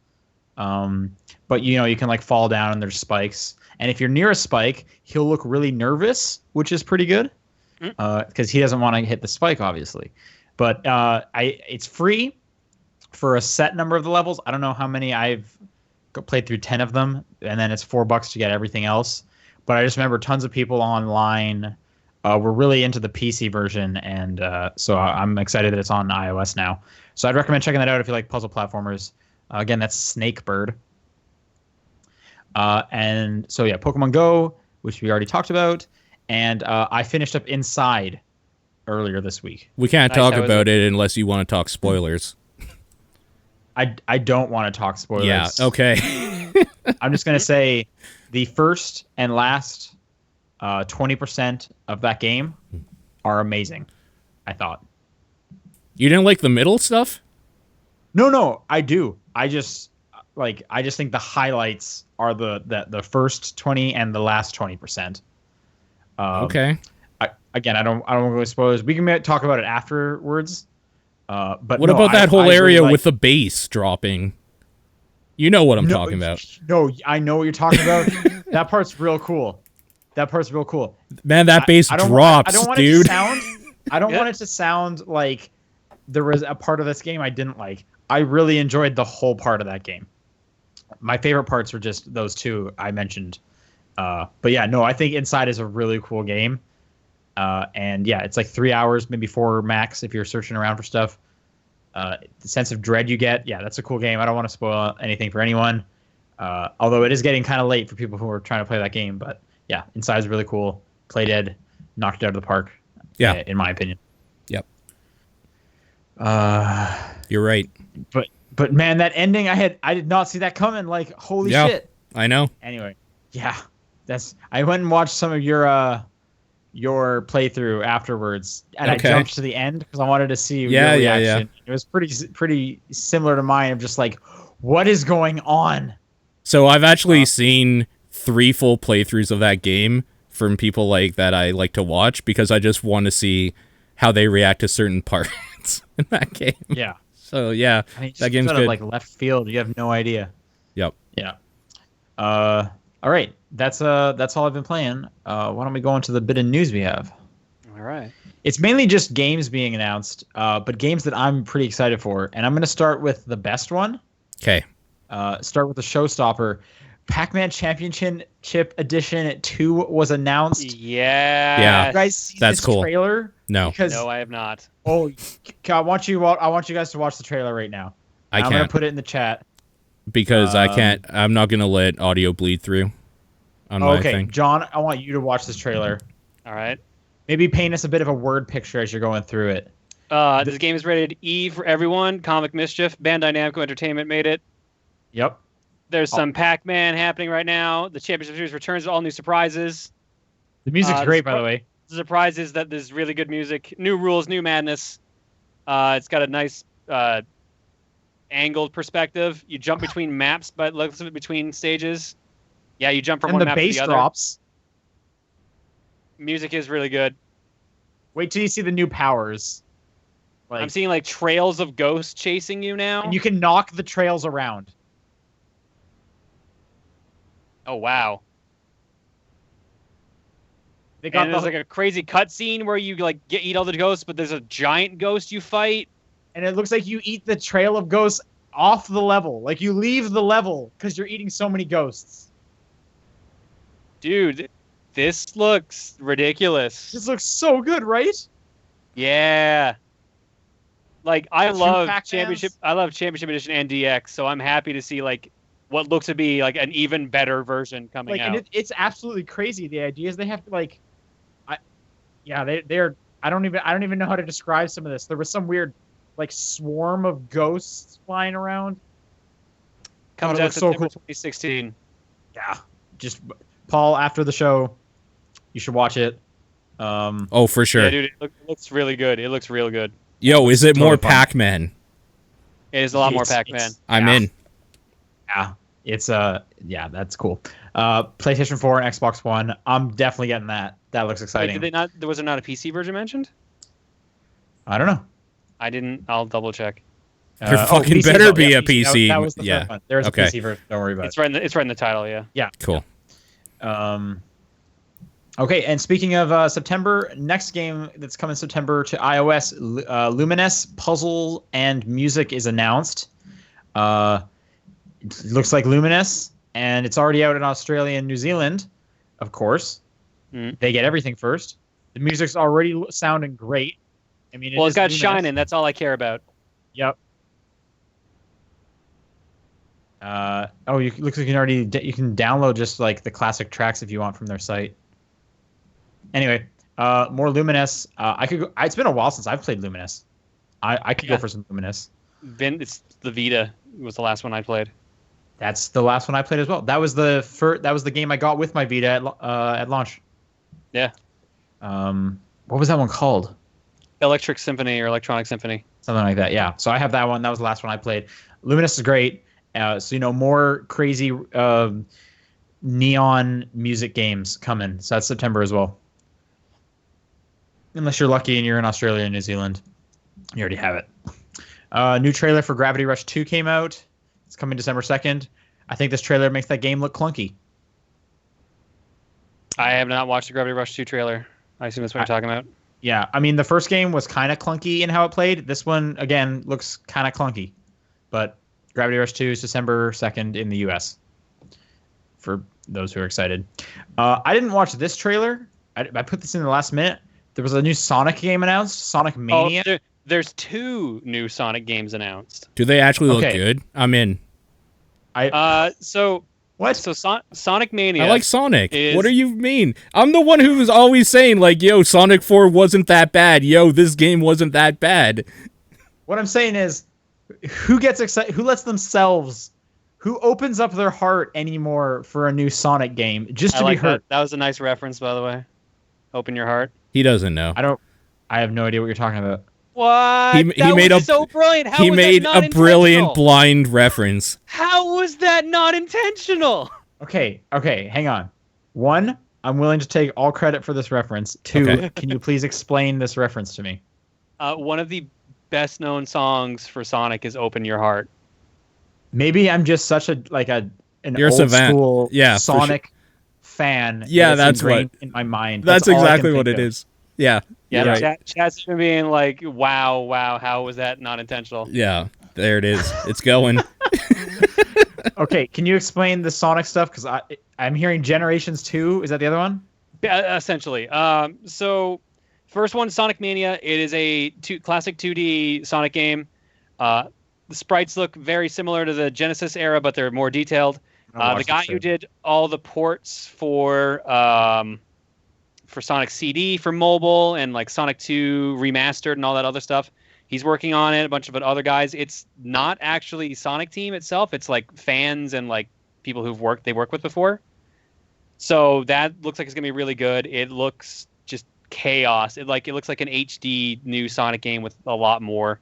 Speaker 3: But you can like fall down and there's spikes. And if you're near a spike, he'll look really nervous, which is pretty good because he doesn't want to hit the spike, obviously. But it's free. for a set number of the levels. I don't know how many I've played through 10 of them, and then it's $4 to get everything else. But I just remember tons of people online were really into the PC version, and so I'm excited that it's on iOS now. So I'd recommend checking that out if you like puzzle platformers. Again, that's Snakebird. And so yeah, Pokemon Go, which we already talked about, and I finished up Inside earlier this week.
Speaker 1: We can't talk about it unless you want to talk spoilers.
Speaker 3: I don't want to talk spoilers.
Speaker 1: Yeah, okay.
Speaker 3: I'm just going to say the first and last 20% of that game are amazing, I thought.
Speaker 1: You didn't like the middle stuff?
Speaker 3: No, I do. I just think the highlights are the first 20 and the last 20%.
Speaker 1: Okay.
Speaker 3: I don't want to go spoilers. We can talk about it afterwards. But
Speaker 1: what about that whole area with the bass dropping? You know what I'm talking about.
Speaker 3: No, I know what you're talking about. That part's real cool.
Speaker 1: Man, that bass drops,
Speaker 3: I don't want
Speaker 1: dude.
Speaker 3: I don't want it to sound like there was a part of this game I didn't like. I really enjoyed the whole part of that game. My favorite parts were just those two I mentioned. But yeah, no, I think Inside is a really cool game. And yeah, it's like 3 hours, maybe 4 max if you're searching around for stuff. The sense of dread you get, yeah, that's a cool game. I don't want to spoil anything for anyone. Although it is getting kind of late for people who are trying to play that game. But yeah, Inside is really cool. Playdead knocked it out of the park.
Speaker 1: Yeah,
Speaker 3: in my opinion.
Speaker 1: Yep. You're right.
Speaker 3: But man, that ending, I did not see that coming. Like, holy shit.
Speaker 1: I know.
Speaker 3: Anyway, yeah, I went and watched some of your playthrough afterwards, and I jumped to the end because I wanted to see your reaction. It was pretty similar to mine of just like, what is going on?
Speaker 1: So I've actually seen 3 full playthroughs of that game from people like that I like to watch because I just want to see how they react to certain parts in that game.
Speaker 3: Yeah.
Speaker 1: So yeah, that game's good.
Speaker 3: Like left field, you have no idea.
Speaker 1: Yep.
Speaker 3: Yeah. All right. That's all I've been playing. Why don't we go into the bit of news we have?
Speaker 2: All right.
Speaker 3: It's mainly just games being announced, but games that I'm pretty excited for. And I'm going to start with the best one.
Speaker 1: Okay.
Speaker 3: Start with the showstopper. Pac-Man Championship Edition 2 was announced.
Speaker 2: Yeah.
Speaker 3: You guys see
Speaker 1: that's
Speaker 3: this
Speaker 1: cool.
Speaker 3: trailer?
Speaker 1: No,
Speaker 2: I have not.
Speaker 3: Oh, I want you guys to watch the trailer right now. I'm going to put it in the chat.
Speaker 1: Because I can't. I'm not going to let audio bleed through on my thing.
Speaker 3: John, I want you to watch this trailer.
Speaker 2: All right.
Speaker 3: Maybe paint us a bit of a word picture as you're going through it.
Speaker 2: This game is rated E for everyone. Comic Mischief. Bandai Namco Entertainment made it.
Speaker 3: Yep.
Speaker 2: There's some Pac-Man happening right now. The Championship Series returns with all new surprises.
Speaker 3: The music's great, by the way.
Speaker 2: The surprise is that there's really good music. New rules, new madness. It's got a nice angled perspective. You jump between maps, but looks between stages. Yeah, you jump from one map to the other.
Speaker 3: And the bass drops.
Speaker 2: Music is really good.
Speaker 3: Wait till you see the new powers.
Speaker 2: I'm seeing like trails of ghosts chasing you now.
Speaker 3: And you can knock the trails around.
Speaker 2: Oh, wow.
Speaker 3: There's
Speaker 2: like a crazy cutscene where you like eat all the ghosts, but there's a giant ghost you fight.
Speaker 3: And it looks like you eat the trail of ghosts off the level. Like you leave the level because you're eating so many ghosts.
Speaker 2: Dude, this looks ridiculous.
Speaker 3: This looks so good, right?
Speaker 2: Yeah. Like I love Championship Edition and DX, so I'm happy to see like what looks to be like an even better version coming out.
Speaker 3: And it's absolutely crazy. The ideas they have to they're I don't even know how to describe some of this. There was some weird like swarm of ghosts flying around.
Speaker 2: Comes out September 2016.
Speaker 3: Yeah. Just Paul, after the show, you should watch it.
Speaker 1: Oh, for sure.
Speaker 2: Yeah, dude, it looks really good. It looks real good.
Speaker 1: Yo, is it more Pac-Man?
Speaker 2: It is a lot more Pac-Man.
Speaker 1: I'm in.
Speaker 3: Yeah. It's that's cool. PlayStation 4 and Xbox One. I'm definitely getting that. That looks exciting.
Speaker 2: Wait, was there not a PC version mentioned?
Speaker 3: I don't know.
Speaker 2: I didn't. I'll double check.
Speaker 1: There fucking better be a PC.
Speaker 3: That was the first one. There's a PC version. Don't worry about it.
Speaker 2: It's right in the title. Yeah.
Speaker 3: Yeah.
Speaker 1: Cool.
Speaker 3: Okay, and speaking of September, next game that's coming September to iOS, Lumines Puzzle and Music is announced. Uh, it looks like Lumines, and it's already out in Australia and New Zealand, of course. They get everything first. The music's already sounding great. I mean,
Speaker 2: Well, it's got
Speaker 3: Lumines.
Speaker 2: Shining. That's all I care about.
Speaker 3: Yep. Looks like you can download just like the classic tracks if you want from their site. Anyway, more Lumines. It's been a while since I've played Lumines. I could go for some Lumines.
Speaker 2: It's the Vita was the last one I played.
Speaker 3: That's the last one I played as well. That was the game I got with my Vita at launch.
Speaker 2: Yeah.
Speaker 3: What was that one called?
Speaker 2: Electric Symphony or Electronic Symphony.
Speaker 3: Something like that. Yeah. So I have that one. That was the last one I played. Lumines is great. So more crazy neon music games coming. So that's September as well. Unless you're lucky and you're in Australia and New Zealand, you already have it. New trailer for Gravity Rush 2 came out. It's coming December 2nd. I think this trailer makes that game look clunky.
Speaker 2: I have not watched the Gravity Rush 2 trailer. I assume that's what you're talking about.
Speaker 3: Yeah, I mean, the first game was kind of clunky in how it played. This one, again, looks kind of clunky. But Gravity Rush 2 is December 2nd in the US. For those who are excited. I didn't watch this trailer. I put this in the last minute. There was a new Sonic game announced, Sonic Mania.
Speaker 2: Oh, there's 2 new Sonic games announced.
Speaker 1: Do they actually look good? I'm in.
Speaker 2: So
Speaker 3: what?
Speaker 2: So Sonic Mania.
Speaker 1: I like Sonic. What do you mean? I'm the one who was always saying, like, yo, Sonic 4 wasn't that bad. Yo, this game wasn't that bad.
Speaker 3: What I'm saying is, who gets excited? Who lets themselves? Who opens up their heart anymore for a new Sonic game just to be hurt?
Speaker 2: That was a nice reference, by the way. Open your heart.
Speaker 1: He doesn't know.
Speaker 3: I have no idea what you're talking about.
Speaker 2: What?
Speaker 1: He made
Speaker 2: so brilliant. How
Speaker 1: he
Speaker 2: was
Speaker 1: made
Speaker 2: that not
Speaker 1: a brilliant blind reference.
Speaker 2: How was that not intentional?
Speaker 3: Okay, hang on. 1, I'm willing to take all credit for this reference. 2, Can you please explain this reference to me?
Speaker 2: One of the best-known songs for Sonic is "Open Your Heart."
Speaker 3: Maybe I'm just such an
Speaker 1: You're
Speaker 3: old school
Speaker 1: Sonic
Speaker 3: fan.
Speaker 1: Yeah, that's what
Speaker 3: in my mind.
Speaker 1: That's exactly what it is. Yeah.
Speaker 2: Yeah,
Speaker 1: right.
Speaker 2: Chat's been being like, wow, how was that not intentional?
Speaker 1: Yeah, there it is. It's going.
Speaker 3: Okay, can you explain the Sonic stuff? Because I'm hearing Generations 2. Is that the other one?
Speaker 2: Yeah, essentially. So, first one, Sonic Mania. It is a classic 2D Sonic game. The sprites look very similar to the Genesis era, but they're more detailed. The guy who did all the ports for Sonic CD for mobile and like Sonic 2 remastered and all that other stuff, he's working on it. A bunch of other guys. It's not actually Sonic Team itself. It's like fans and like people who've worked with before. So that looks like it's gonna be really good. It looks just chaos. It looks like an HD new Sonic game with a lot more.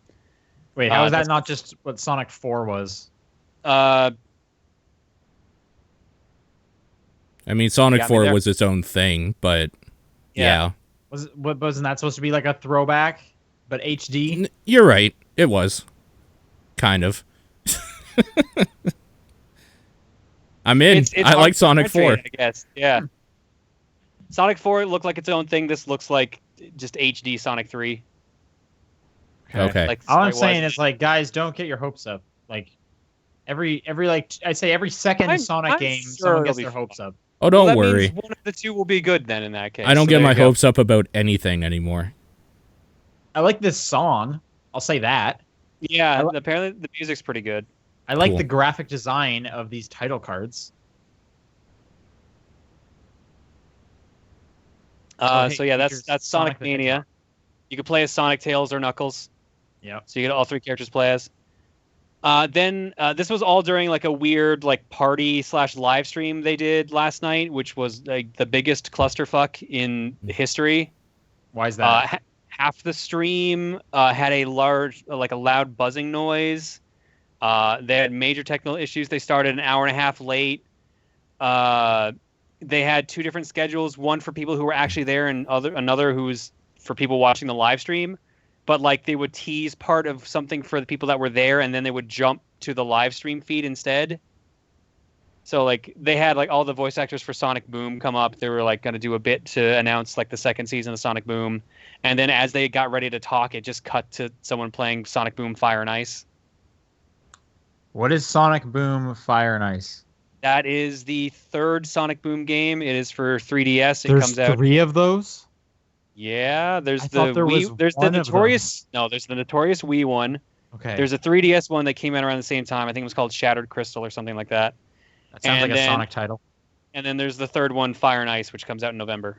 Speaker 3: Wait, how is that not just what Sonic 4 was?
Speaker 1: I mean, Sonic 4 was its own thing, but yeah.
Speaker 3: Wasn't that supposed to be like a throwback, but HD?
Speaker 1: You're right. It was. Kind of. I'm in. I like Sonic 4.
Speaker 2: I guess. Yeah. Sonic 4 looked like its own thing. This looks like just HD Sonic 3.
Speaker 1: Okay.
Speaker 3: All I'm saying is, like, guys, don't get your hopes up. Like, every I'd say every second Sonic game, someone gets their hopes up.
Speaker 1: Oh, don't
Speaker 2: that
Speaker 1: worry.
Speaker 2: Means one of the 2 will be good then in that case.
Speaker 1: I don't get my hopes up about anything anymore.
Speaker 3: I like this song. I'll say that.
Speaker 2: Yeah, apparently the music's pretty good.
Speaker 3: I like the graphic design of these title cards.
Speaker 2: So yeah, that's Sonic Mania. You can play as Sonic, Tails, or Knuckles.
Speaker 3: Yeah.
Speaker 2: So you get all 3 characters to play as. Then this was all during like a weird like party / live stream they did last night, which was like the biggest clusterfuck in history.
Speaker 3: Why is that?
Speaker 2: Half the stream had a loud buzzing noise. They had major technical issues. They started an hour and a half late. They had 2 different schedules, one for people who were actually there and another who was for people watching the live stream. But like they would tease part of something for the people that were there, and then they would jump to the live stream feed instead. So like they had like all the voice actors for Sonic Boom come up. They were like going to do a bit to announce like the second season of Sonic Boom, and then as they got ready to talk, it just cut to someone playing Sonic Boom Fire and Ice.
Speaker 3: What is Sonic Boom Fire and Ice?
Speaker 2: That is the third Sonic Boom game. It is for 3DS. It
Speaker 3: There's
Speaker 2: comes out.
Speaker 3: 3 of those?
Speaker 2: Yeah, there's
Speaker 3: I
Speaker 2: the
Speaker 3: thought there was
Speaker 2: Wii. There's the
Speaker 3: one of
Speaker 2: notorious. No, there's the notorious Wii one.
Speaker 3: Okay.
Speaker 2: There's a 3DS one that came out around the same time. I think it was called Shattered Crystal or something like that.
Speaker 3: That sounds
Speaker 2: and
Speaker 3: like a
Speaker 2: then-
Speaker 3: Sonic title.
Speaker 2: And then there's the third one, Fire and Ice, which comes out in November.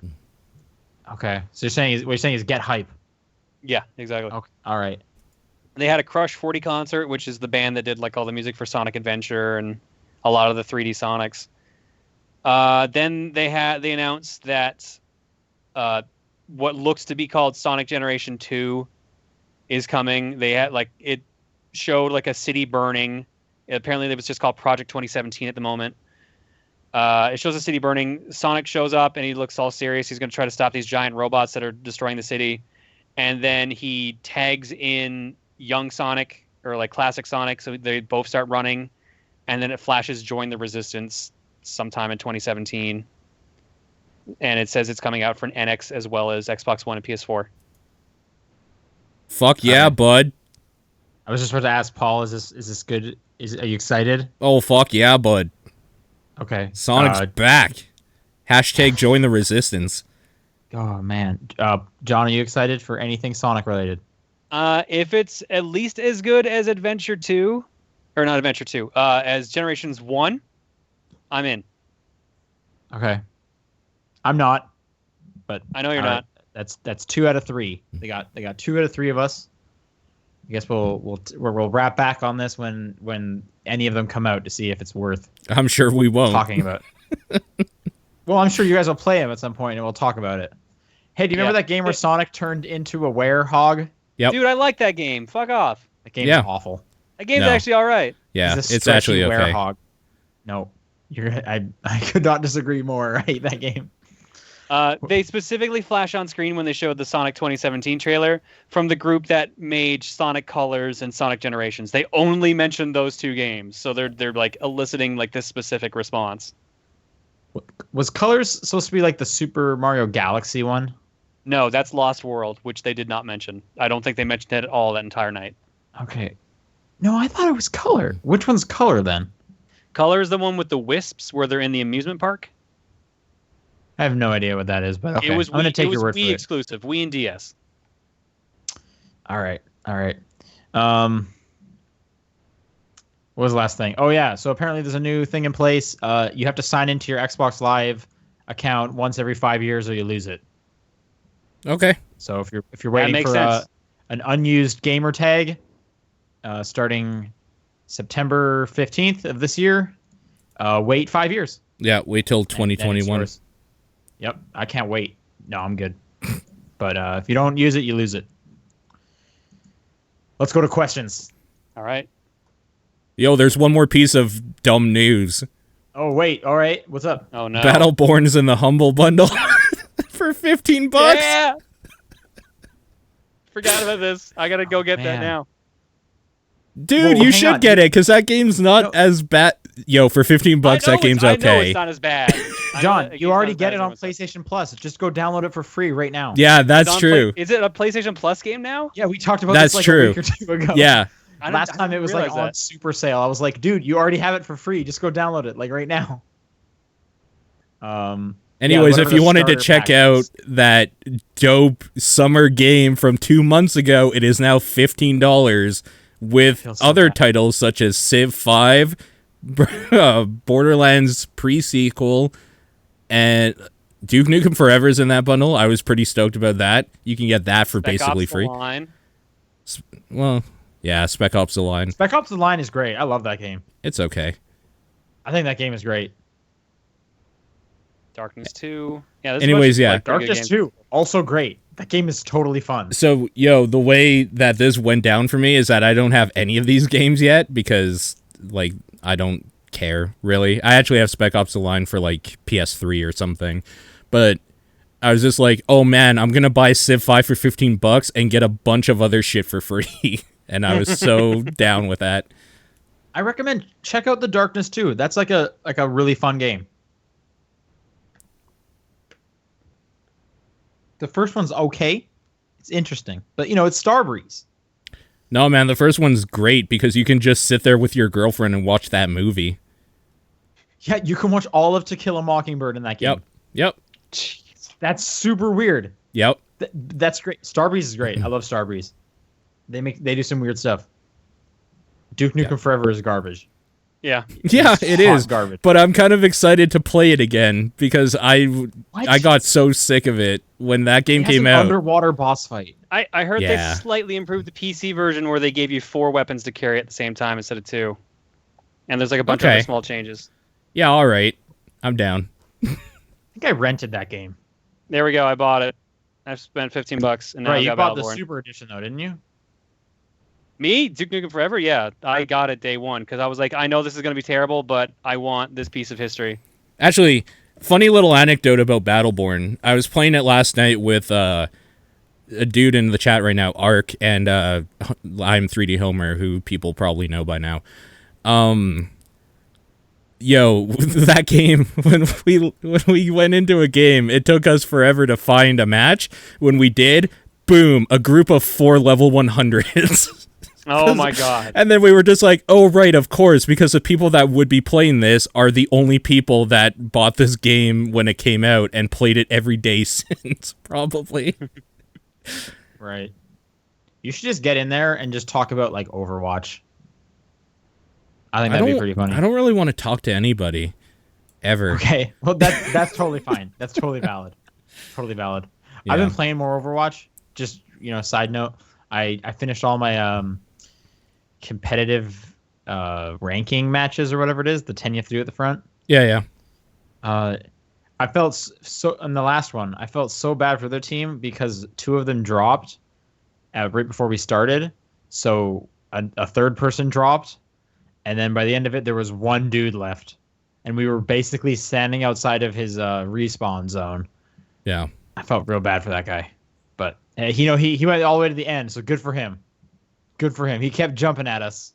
Speaker 3: Okay. So what you're saying is get hype.
Speaker 2: Yeah, exactly.
Speaker 3: Okay. All right.
Speaker 2: They had a Crush 40 concert, which is the band that did like all the music for Sonic Adventure and a lot of the 3D Sonics. Then they announced that what looks to be called Sonic Generation 2 is coming. They had like it showed like a city burning. Apparently, it was just called Project 2017 at the moment. It shows a city burning. Sonic shows up and he looks all serious. He's going to try to stop these giant robots that are destroying the city. And then he tags in young Sonic or like classic Sonic. So they both start running. And then it flashes Join the Resistance sometime in 2017. And it says it's coming out for an NX as well as Xbox One and PS4.
Speaker 1: Fuck yeah, bud.
Speaker 3: I was just about to ask Paul, is this good? Are you excited?
Speaker 1: Oh, fuck yeah, bud.
Speaker 3: Okay.
Speaker 1: Sonic's back. Hashtag join the resistance.
Speaker 3: Oh man. John, are you excited for anything Sonic related?
Speaker 2: If it's at least as good as Adventure 2, or not Adventure 2, as Generations 1, I'm in.
Speaker 3: Okay. I'm not, but
Speaker 2: I know you're
Speaker 3: all
Speaker 2: not.
Speaker 3: right. That's 2 out of 3. They got 2 out of 3 of us. I guess we'll wrap back on this when any of them come out to see if it's worth
Speaker 1: I'm sure we won't.
Speaker 3: talking about. Well, I'm sure you guys will play them at some point and we'll talk about it. Hey, do you remember that game where Sonic turned into a werehog?
Speaker 1: Yep.
Speaker 2: Dude, I like that game. Fuck off.
Speaker 3: That game's
Speaker 1: Yeah.
Speaker 3: awful.
Speaker 2: That game's
Speaker 1: No.
Speaker 2: actually all right.
Speaker 1: Yeah,
Speaker 3: He's a
Speaker 1: it's
Speaker 3: stretchy
Speaker 1: actually okay.
Speaker 3: werehog. No, I could not disagree more. I hate that game.
Speaker 2: They specifically flash on screen when they showed the Sonic 2017 trailer from the group that made Sonic Colors and Sonic Generations. They only mentioned those 2 games, so they're like eliciting like this specific response.
Speaker 3: Was Colors supposed to be like the Super Mario Galaxy one?
Speaker 2: No, that's Lost World, which they did not mention. I don't think they mentioned it at all that entire night.
Speaker 3: Okay. No, I thought it was Color. Which one's Color then?
Speaker 2: Color is the one with the wisps where they're in the amusement park.
Speaker 3: I have no idea what that is, but okay.
Speaker 2: It was
Speaker 3: I'm gonna take your word
Speaker 2: Wii
Speaker 3: for it.
Speaker 2: exclusive, Wii and DS.
Speaker 3: All right. What was the last thing? Oh yeah. So apparently there's a new thing in place. You have to sign into your Xbox Live account once every 5 years, or you lose it.
Speaker 1: Okay.
Speaker 3: So if you're waiting
Speaker 2: makes
Speaker 3: for
Speaker 2: sense.
Speaker 3: an unused gamer tag, starting September 15th of this year, wait 5 years.
Speaker 1: Yeah, wait till
Speaker 3: And then it's
Speaker 1: 2021.
Speaker 3: yours. Yep, I can't wait. No, I'm good. But if you don't use it, you lose it. Let's go to questions.
Speaker 2: All right.
Speaker 1: Yo, there's one more piece of dumb news.
Speaker 3: Oh wait, all right. What's up?
Speaker 2: Oh no.
Speaker 1: Battleborn's in the Humble Bundle for $15.
Speaker 2: Yeah. Forgot about this. I gotta go get that
Speaker 3: man.
Speaker 2: now.
Speaker 1: Dude,
Speaker 3: Whoa,
Speaker 1: you
Speaker 3: hang
Speaker 1: should
Speaker 3: on.
Speaker 1: get it, because that game's not
Speaker 3: No.
Speaker 1: as bad. Yo, for $15, that game's
Speaker 2: I know
Speaker 1: okay.
Speaker 2: it's not as bad. I know
Speaker 3: John,
Speaker 2: that
Speaker 3: you
Speaker 2: game's
Speaker 3: already
Speaker 2: not as
Speaker 3: get
Speaker 2: bad
Speaker 3: it
Speaker 2: as
Speaker 3: on
Speaker 2: everyone says.
Speaker 3: PlayStation Plus. Just go download it for free right now.
Speaker 1: Yeah, that's
Speaker 2: It's on
Speaker 1: true.
Speaker 2: Is it a PlayStation Plus game now?
Speaker 3: Yeah, we talked about
Speaker 1: That's
Speaker 3: this like
Speaker 1: true.
Speaker 3: a week or 2 ago.
Speaker 1: Yeah.
Speaker 3: Last time it was like on super sale. I was like, dude, you already have it for free. Just go download it like right now.
Speaker 1: Anyways,
Speaker 3: whatever
Speaker 1: if you
Speaker 3: the
Speaker 1: wanted to
Speaker 3: starter
Speaker 1: check
Speaker 3: pack
Speaker 1: out
Speaker 3: is.
Speaker 1: that dope summer game from 2 months ago, it is now $15 with
Speaker 3: feel so
Speaker 1: other
Speaker 3: bad.
Speaker 1: titles such as Civ 5, Borderlands pre-sequel, and Duke Nukem Forever's in that bundle. I was pretty stoked about that. You can get that for
Speaker 2: Spec
Speaker 1: basically
Speaker 2: Ops: The
Speaker 1: free.
Speaker 2: Line.
Speaker 1: Well, yeah, Spec Ops: The Line.
Speaker 3: Spec Ops: The Line is great. I love that game.
Speaker 1: It's okay.
Speaker 3: I think that game is great.
Speaker 2: Darkness 2. Yeah. There's
Speaker 1: Anyways,
Speaker 2: a bunch of,
Speaker 1: yeah.
Speaker 2: like, pretty good
Speaker 3: Darkness
Speaker 2: games.
Speaker 3: 2, also great. That game is totally fun.
Speaker 1: So, yo, the way that this went down for me is that I don't have any of these games yet because, like, I don't care, really. I actually have Spec Ops: The Line for, like, PS3 or something. But I was just like, oh, man, I'm going to buy Civ 5 for $15 and get a bunch of other shit for free. And I was so down with that.
Speaker 3: I recommend check out The Darkness 2. That's like a really fun game. The first one's okay. It's interesting, but it's Starbreeze.
Speaker 1: No, man, the first one's great because you can just sit there with your girlfriend and watch that movie.
Speaker 3: Yeah, you can watch all of To Kill a Mockingbird in that game.
Speaker 1: Yep.
Speaker 3: Jeez, that's super weird.
Speaker 1: Yep.
Speaker 3: That's great. Starbreeze is great. I love Starbreeze. They do some weird stuff. Duke Nukem Forever is garbage.
Speaker 2: Yeah.
Speaker 1: Yeah, it is
Speaker 3: garbage.
Speaker 1: But I'm kind of excited to play it again because I got so sick of it when that game came out.
Speaker 3: Underwater boss fight.
Speaker 2: I heard they slightly improved the PC version where they gave you 4 weapons to carry at the same time instead of 2. And there's like a bunch of other small changes.
Speaker 1: Yeah, all right. I'm down.
Speaker 3: I think I rented that game.
Speaker 2: There we go. I bought it. I've spent $15 and now I got
Speaker 3: you bought
Speaker 2: Battleborn.
Speaker 3: the Super Edition though, didn't you?
Speaker 2: Me? Duke Nukem Forever? Yeah. I got it day one because I was like, I know this is going to be terrible, but I want this piece of history.
Speaker 1: Actually, funny little anecdote about Battleborn. I was playing it last night with a dude in the chat right now, Ark, and I'm 3D Homer, who people probably know by now. Yo, that game, when we went into a game, it took us forever to find a match. When we did, boom, a group of 4 level 100s.
Speaker 2: Oh my god.
Speaker 1: And then we were just like, oh, right, of course, because the people that would be playing this are the only people that bought this game when it came out and played it every day since, probably.
Speaker 3: Right. You should just get in there and just talk about, like, Overwatch. I think that'd be pretty funny.
Speaker 1: I don't really want to talk to anybody, ever.
Speaker 3: Okay, well, that's totally fine. That's totally valid. Totally valid. Yeah. I've been playing more Overwatch. Just, side note, I finished all my competitive ranking matches or whatever it is, the 10 you have to do at the front.
Speaker 1: Yeah.
Speaker 3: I felt so in the last one. I felt so bad for their team because 2 of them dropped right before we started. So a third person dropped, and then by the end of it, there was 1 dude left, and we were basically standing outside of his respawn zone.
Speaker 1: Yeah,
Speaker 3: I felt real bad for that guy, but he went all the way to the end, so good for him. Good for him. He kept jumping at us.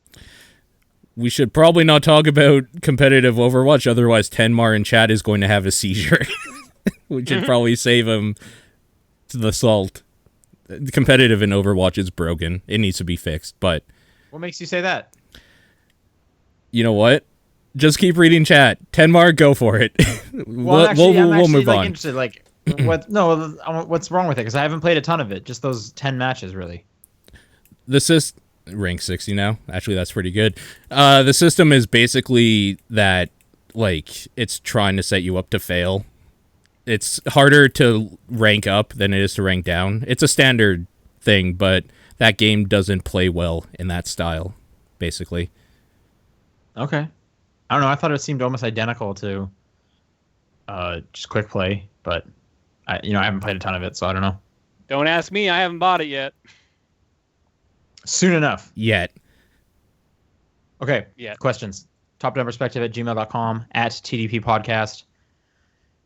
Speaker 1: We should probably not talk about competitive Overwatch, otherwise Tenmar in chat is going to have a seizure. We should probably save him to the salt. Competitive in Overwatch is broken. It needs to be fixed, but...
Speaker 3: What makes you say that?
Speaker 1: You know what? Just keep reading chat. Tenmar, go for it. We'll move on.
Speaker 3: Interested, like, what's wrong with it? Because I haven't played a ton of it. Just those 10 matches, really.
Speaker 1: Rank 60 now. Actually, that's pretty good. The system is basically that, like, it's trying to set you up to fail. It's harder to rank up than it is to rank down. It's a standard thing, but that game doesn't play well in that style, basically.
Speaker 3: Okay. I don't know. I thought it seemed almost identical to just quick play, but I haven't played a ton of it, so I don't know.
Speaker 2: Don't ask me. I haven't bought it yet.
Speaker 3: Soon enough.
Speaker 1: Yet.
Speaker 3: Okay. Yeah. Questions. topdownperspective@gmail.com, @TDP Podcast,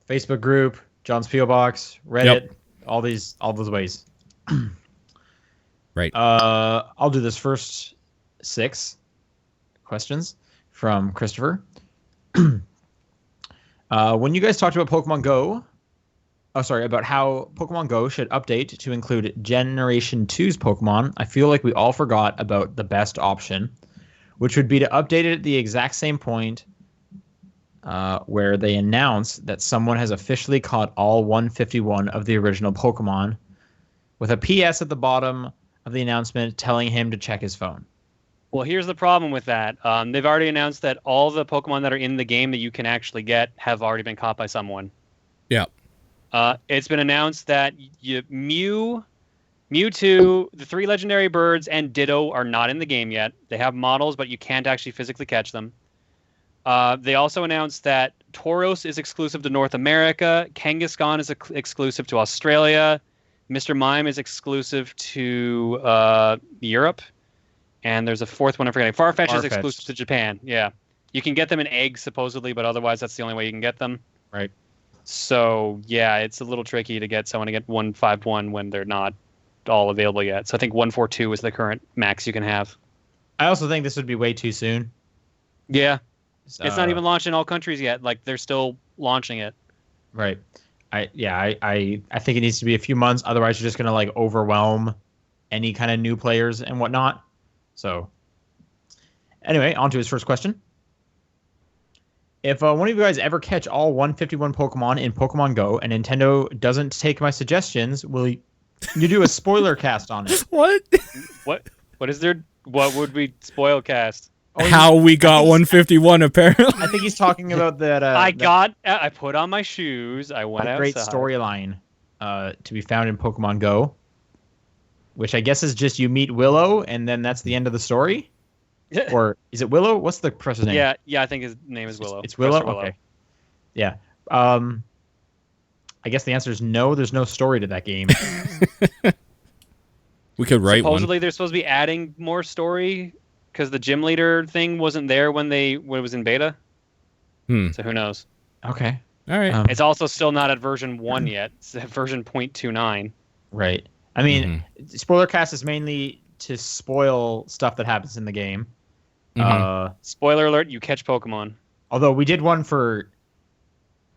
Speaker 3: Facebook group, John's P.O. Box, Reddit, all those ways.
Speaker 1: Right.
Speaker 3: I'll do this first 6 questions from Christopher. When you guys talked about Pokemon Go, about how Pokemon Go should update to include Generation 2's Pokemon, I feel like we all forgot about the best option, which would be to update it at the exact same point where they announce that someone has officially caught all 151 of the original Pokemon, with a PS at the bottom of the announcement telling him to check his phone.
Speaker 2: Well, here's the problem with that. They've already announced that all the Pokemon that are in the game that you can actually get have already been caught by someone.
Speaker 1: Yeah.
Speaker 2: It's been announced that Mew, Mewtwo, the 3 legendary birds, and Ditto are not in the game yet. They have models, but you can't actually physically catch them. They also announced that Tauros is exclusive to North America, Kangaskhan is exclusive to Australia, Mr. Mime is exclusive to Europe, and there's a 4th one I'm forgetting. Farfetch is exclusive to Japan. Yeah. You can get them in eggs, supposedly, but otherwise that's the only way you can get them.
Speaker 3: Right.
Speaker 2: So, yeah, it's a little tricky to get someone to get 151 when they're not all available yet. So I think 142 is the current max you can have.
Speaker 3: I also think this would be way too soon.
Speaker 2: Yeah. It's not even launched in all countries yet. Like, they're still launching it.
Speaker 3: Right. I think it needs to be a few months. Otherwise, you're just gonna like overwhelm any kind of new players and whatnot. So, anyway, on to his first question. If one of you guys ever catch all 151 Pokemon in Pokemon Go and Nintendo doesn't take my suggestions, will you do a spoiler cast on it?
Speaker 1: What?
Speaker 2: What is there? What would we spoil cast?
Speaker 1: How we got 151 apparently.
Speaker 3: I think he's talking about that.
Speaker 2: I put on my shoes. I went outside.
Speaker 3: Great storyline to be found in Pokemon Go, which I guess is just you meet Willow and then that's the end of the story. Or is it Willow? What's the professor's name?
Speaker 2: Yeah, I think his name is Willow.
Speaker 3: It's Willow?
Speaker 2: Willow.
Speaker 3: Okay. Yeah. I guess the answer is no. There's no story to that game.
Speaker 1: We could write
Speaker 2: Supposedly they're supposed to be adding more story because the gym leader thing wasn't there when it was in beta. So who knows?
Speaker 3: Okay.
Speaker 1: All right.
Speaker 2: It's also still not at version 1 yet. It's at version 0.29.
Speaker 3: Right. I mean, spoiler cast is mainly to spoil stuff that happens in the game.
Speaker 2: Spoiler alert, you catch Pokemon.
Speaker 3: Although we did one for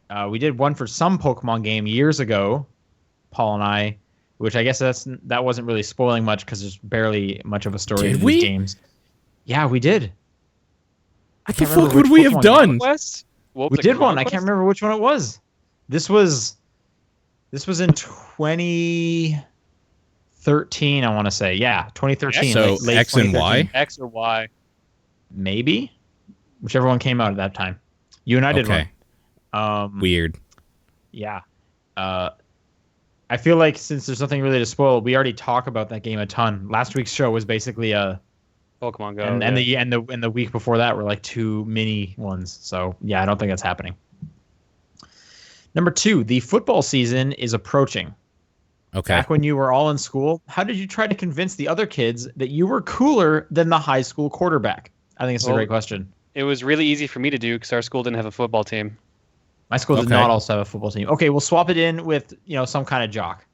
Speaker 3: some Pokemon game years ago, Paul and I, which I guess that wasn't really spoiling much because there's barely much of a story in these games. Yeah, we did.
Speaker 1: What the fuck would we have done?
Speaker 3: We did one. I can't remember which one it was. This was in 2013, I want to say. Yeah, 2013.
Speaker 1: So
Speaker 3: late
Speaker 1: X and Y?
Speaker 2: X or Y.
Speaker 3: Maybe. Whichever one came out at that time. You and I did one.
Speaker 1: Weird.
Speaker 3: Yeah. I feel like since there's nothing really to spoil, we already talk about that game a ton. Last week's show was basically
Speaker 2: Pokemon Go,
Speaker 3: and the week before that were like 2 mini ones. So yeah, I don't think that's happening. Number 2, the football season is approaching.
Speaker 1: Okay.
Speaker 3: Back when you were all in school, how did you try to convince the other kids that you were cooler than the high school quarterback? I think it's a great question.
Speaker 2: It was really easy for me to do because our school didn't have a football team.
Speaker 3: My school did not also have a football team. Okay, we'll swap it in with some kind of jock.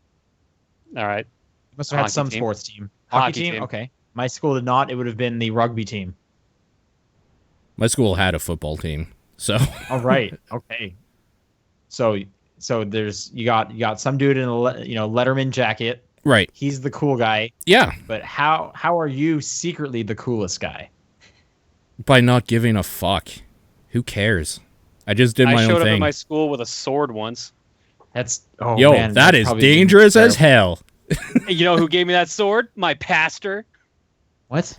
Speaker 2: All right.
Speaker 3: Must have had some sports team. Hockey team? Okay. My school did not. It would have been the rugby team.
Speaker 1: My school had a football team, so.
Speaker 3: All right. Okay. So there's you got some dude in a Letterman jacket.
Speaker 1: Right.
Speaker 3: He's the cool guy.
Speaker 1: Yeah.
Speaker 3: But how are you secretly the coolest guy?
Speaker 1: By not giving a fuck. Who cares? I just did my own thing.
Speaker 2: I showed up at my school with a sword once.
Speaker 1: That is dangerous as hell.
Speaker 2: You know who gave me that sword? My pastor.
Speaker 3: What?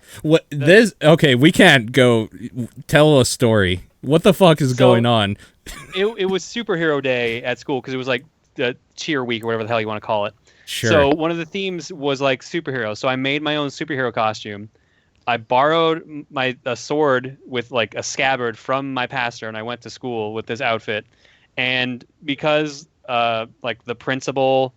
Speaker 1: Okay, we can't go tell a story. What the fuck is going on?
Speaker 2: It was superhero day at school because it was like the cheer week or whatever the hell you want to call it.
Speaker 1: Sure.
Speaker 2: So one of the themes was like superhero. So I made my own superhero costume. I borrowed a sword with like a scabbard from my pastor, and I went to school with this outfit. And because like the principal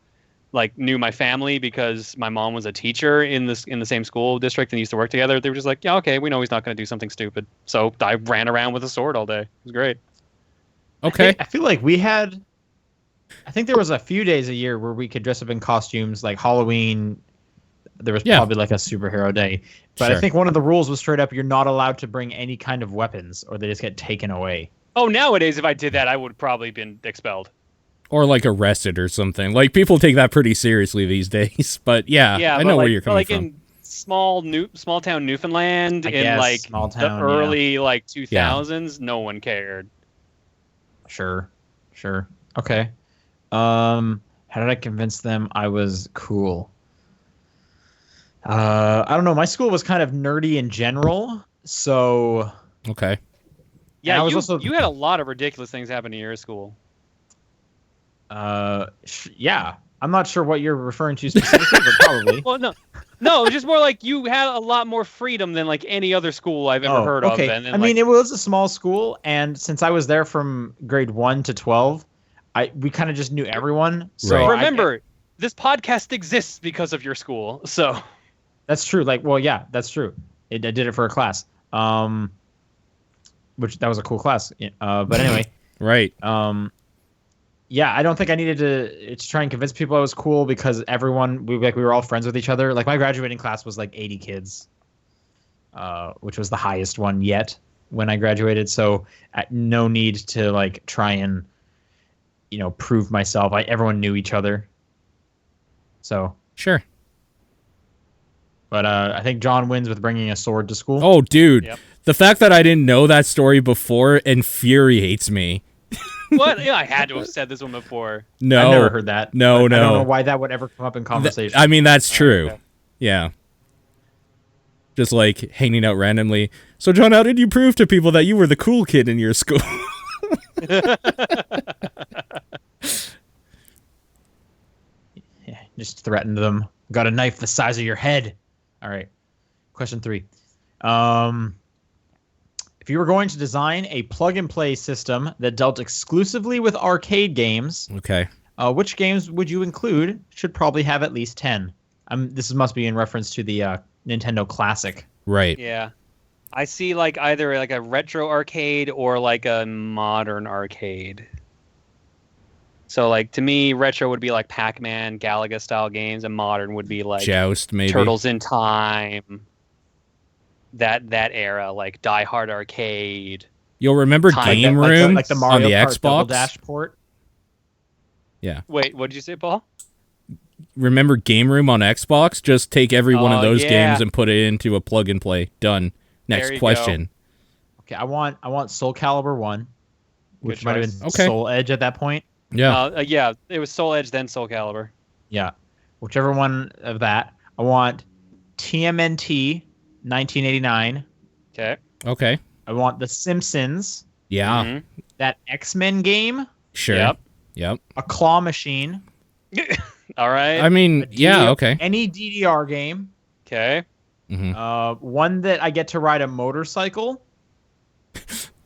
Speaker 2: like knew my family because my mom was a teacher in the same school district and used to work together, they were just like, yeah, okay, we know he's not going to do something stupid. So I ran around with a sword all day. It was great.
Speaker 1: Okay.
Speaker 3: I feel like I think there was a few days a year where we could dress up in costumes, like Halloween. There was probably like a superhero day. But I think one of the rules was straight up, you're not allowed to bring any kind of weapons or they just get taken away.
Speaker 2: Oh, nowadays, if I did that, I would probably been expelled.
Speaker 1: Or like arrested or something. Like people take that pretty seriously these days. But yeah, I know where you're coming from.
Speaker 2: In small town Newfoundland in like the early like 2000s, no one cared.
Speaker 3: Sure. Okay. How did I convince them I was cool? I don't know. My school was kind of nerdy in general, so
Speaker 1: okay.
Speaker 2: Yeah, you had a lot of ridiculous things happen in your school.
Speaker 3: Yeah. I'm not sure what you're referring to specifically, but probably.
Speaker 2: Well, no, it was just more like you had a lot more freedom than like any other school I've ever heard of. And then,
Speaker 3: mean, it was a small school, and since I was there from grade 1 to 12, we kind of just knew everyone. So
Speaker 2: remember, this podcast exists because of your school. So
Speaker 3: that's true. Like, well, yeah, that's true. I did it for a class, which that was a cool class. But anyway,
Speaker 1: right.
Speaker 3: Yeah, I don't think I needed to try and convince people I was cool because we were all friends with each other. Like my graduating class was like 80 kids, which was the highest one yet. when I graduated, so no need to like try and prove myself. Everyone knew each other. So
Speaker 1: Sure.
Speaker 3: But I think John wins with bringing a sword to school.
Speaker 1: Oh, dude.
Speaker 2: Yep.
Speaker 1: The fact that I didn't know that story before infuriates me.
Speaker 2: What? Yeah, I had to have said this one before.
Speaker 3: I've
Speaker 1: No.
Speaker 3: never heard that.
Speaker 1: No.
Speaker 3: I don't know why that would ever come up in conversation.
Speaker 1: I mean, that's true.
Speaker 2: Okay.
Speaker 1: Yeah. Just like hanging out randomly. So, John, how did you prove to people that you were the cool kid in your school?
Speaker 3: Yeah, just threatened them. Got a knife the size of your head. All right. Question 3. If you were going to design a plug-and-play system that dealt exclusively with arcade games,
Speaker 1: Okay.
Speaker 3: Which games would you include? Should probably have at least 10. This must be in reference to the Nintendo Classic.
Speaker 1: Right.
Speaker 2: Yeah. I see like either like a retro arcade or like a modern arcade. So like to me, retro would be like Pac-Man, Galaga style games, and modern would be like
Speaker 1: Joust, maybe.
Speaker 2: Turtles in Time. That era, like Die Hard Arcade.
Speaker 1: You'll remember Game Room
Speaker 3: like the Mario
Speaker 1: on the
Speaker 3: Kart Double
Speaker 1: Xbox?
Speaker 3: Dash port.
Speaker 1: Yeah.
Speaker 2: Wait, what did you say, Paul?
Speaker 1: Remember Game Room on Xbox? Just take every one of
Speaker 2: Oh,
Speaker 1: those
Speaker 2: yeah.
Speaker 1: games and put it into a plug and play. Done. Next
Speaker 2: There you
Speaker 1: question.
Speaker 3: Okay, I want Soul Calibur 1, which
Speaker 2: Good
Speaker 3: might have
Speaker 2: choice.
Speaker 3: been
Speaker 1: Okay.
Speaker 3: Soul Edge at that point.
Speaker 1: Yeah.
Speaker 2: Yeah, it was Soul Edge, then Soul Calibur.
Speaker 3: Yeah, whichever one of that. I want TMNT 1989.
Speaker 2: Okay.
Speaker 1: Okay.
Speaker 3: I want The Simpsons,
Speaker 1: Yeah.
Speaker 2: Mhm.
Speaker 3: that X-Men game,
Speaker 1: Sure.
Speaker 2: Yep.
Speaker 1: Yep.
Speaker 3: a claw machine,
Speaker 2: All right.
Speaker 1: I mean, yeah, okay.
Speaker 3: any DDR game,
Speaker 2: Okay.
Speaker 1: hmm
Speaker 3: one that I get to ride a motorcycle.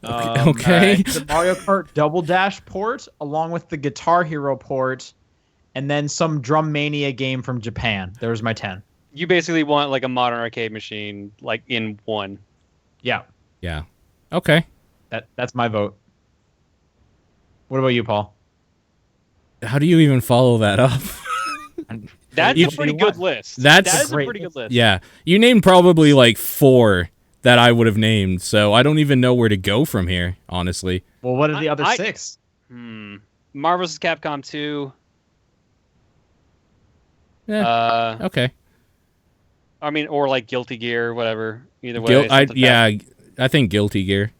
Speaker 1: Okay.
Speaker 3: The Mario Kart Double Dash port, along with the Guitar Hero port, and then some Drum Mania game from Japan. There's my 10.
Speaker 2: You basically want like a modern arcade machine, like in one.
Speaker 3: Yeah,
Speaker 1: Yeah. Okay.
Speaker 3: that's my vote. What about you, Paul?
Speaker 1: How do you even follow that up?
Speaker 2: That's
Speaker 1: You-
Speaker 2: a pretty good list.
Speaker 1: That's
Speaker 2: that is a
Speaker 3: great
Speaker 2: pretty good list.
Speaker 1: Yeah. You named probably like 4 that I would have named, so I don't even know where to go from here, honestly.
Speaker 3: Well, what are the other
Speaker 2: I-
Speaker 3: 6?
Speaker 2: Marvel vs. Capcom 2.
Speaker 1: Yeah. Okay.
Speaker 2: I mean, or like Guilty Gear, whatever. Either way.
Speaker 1: I think Guilty Gear.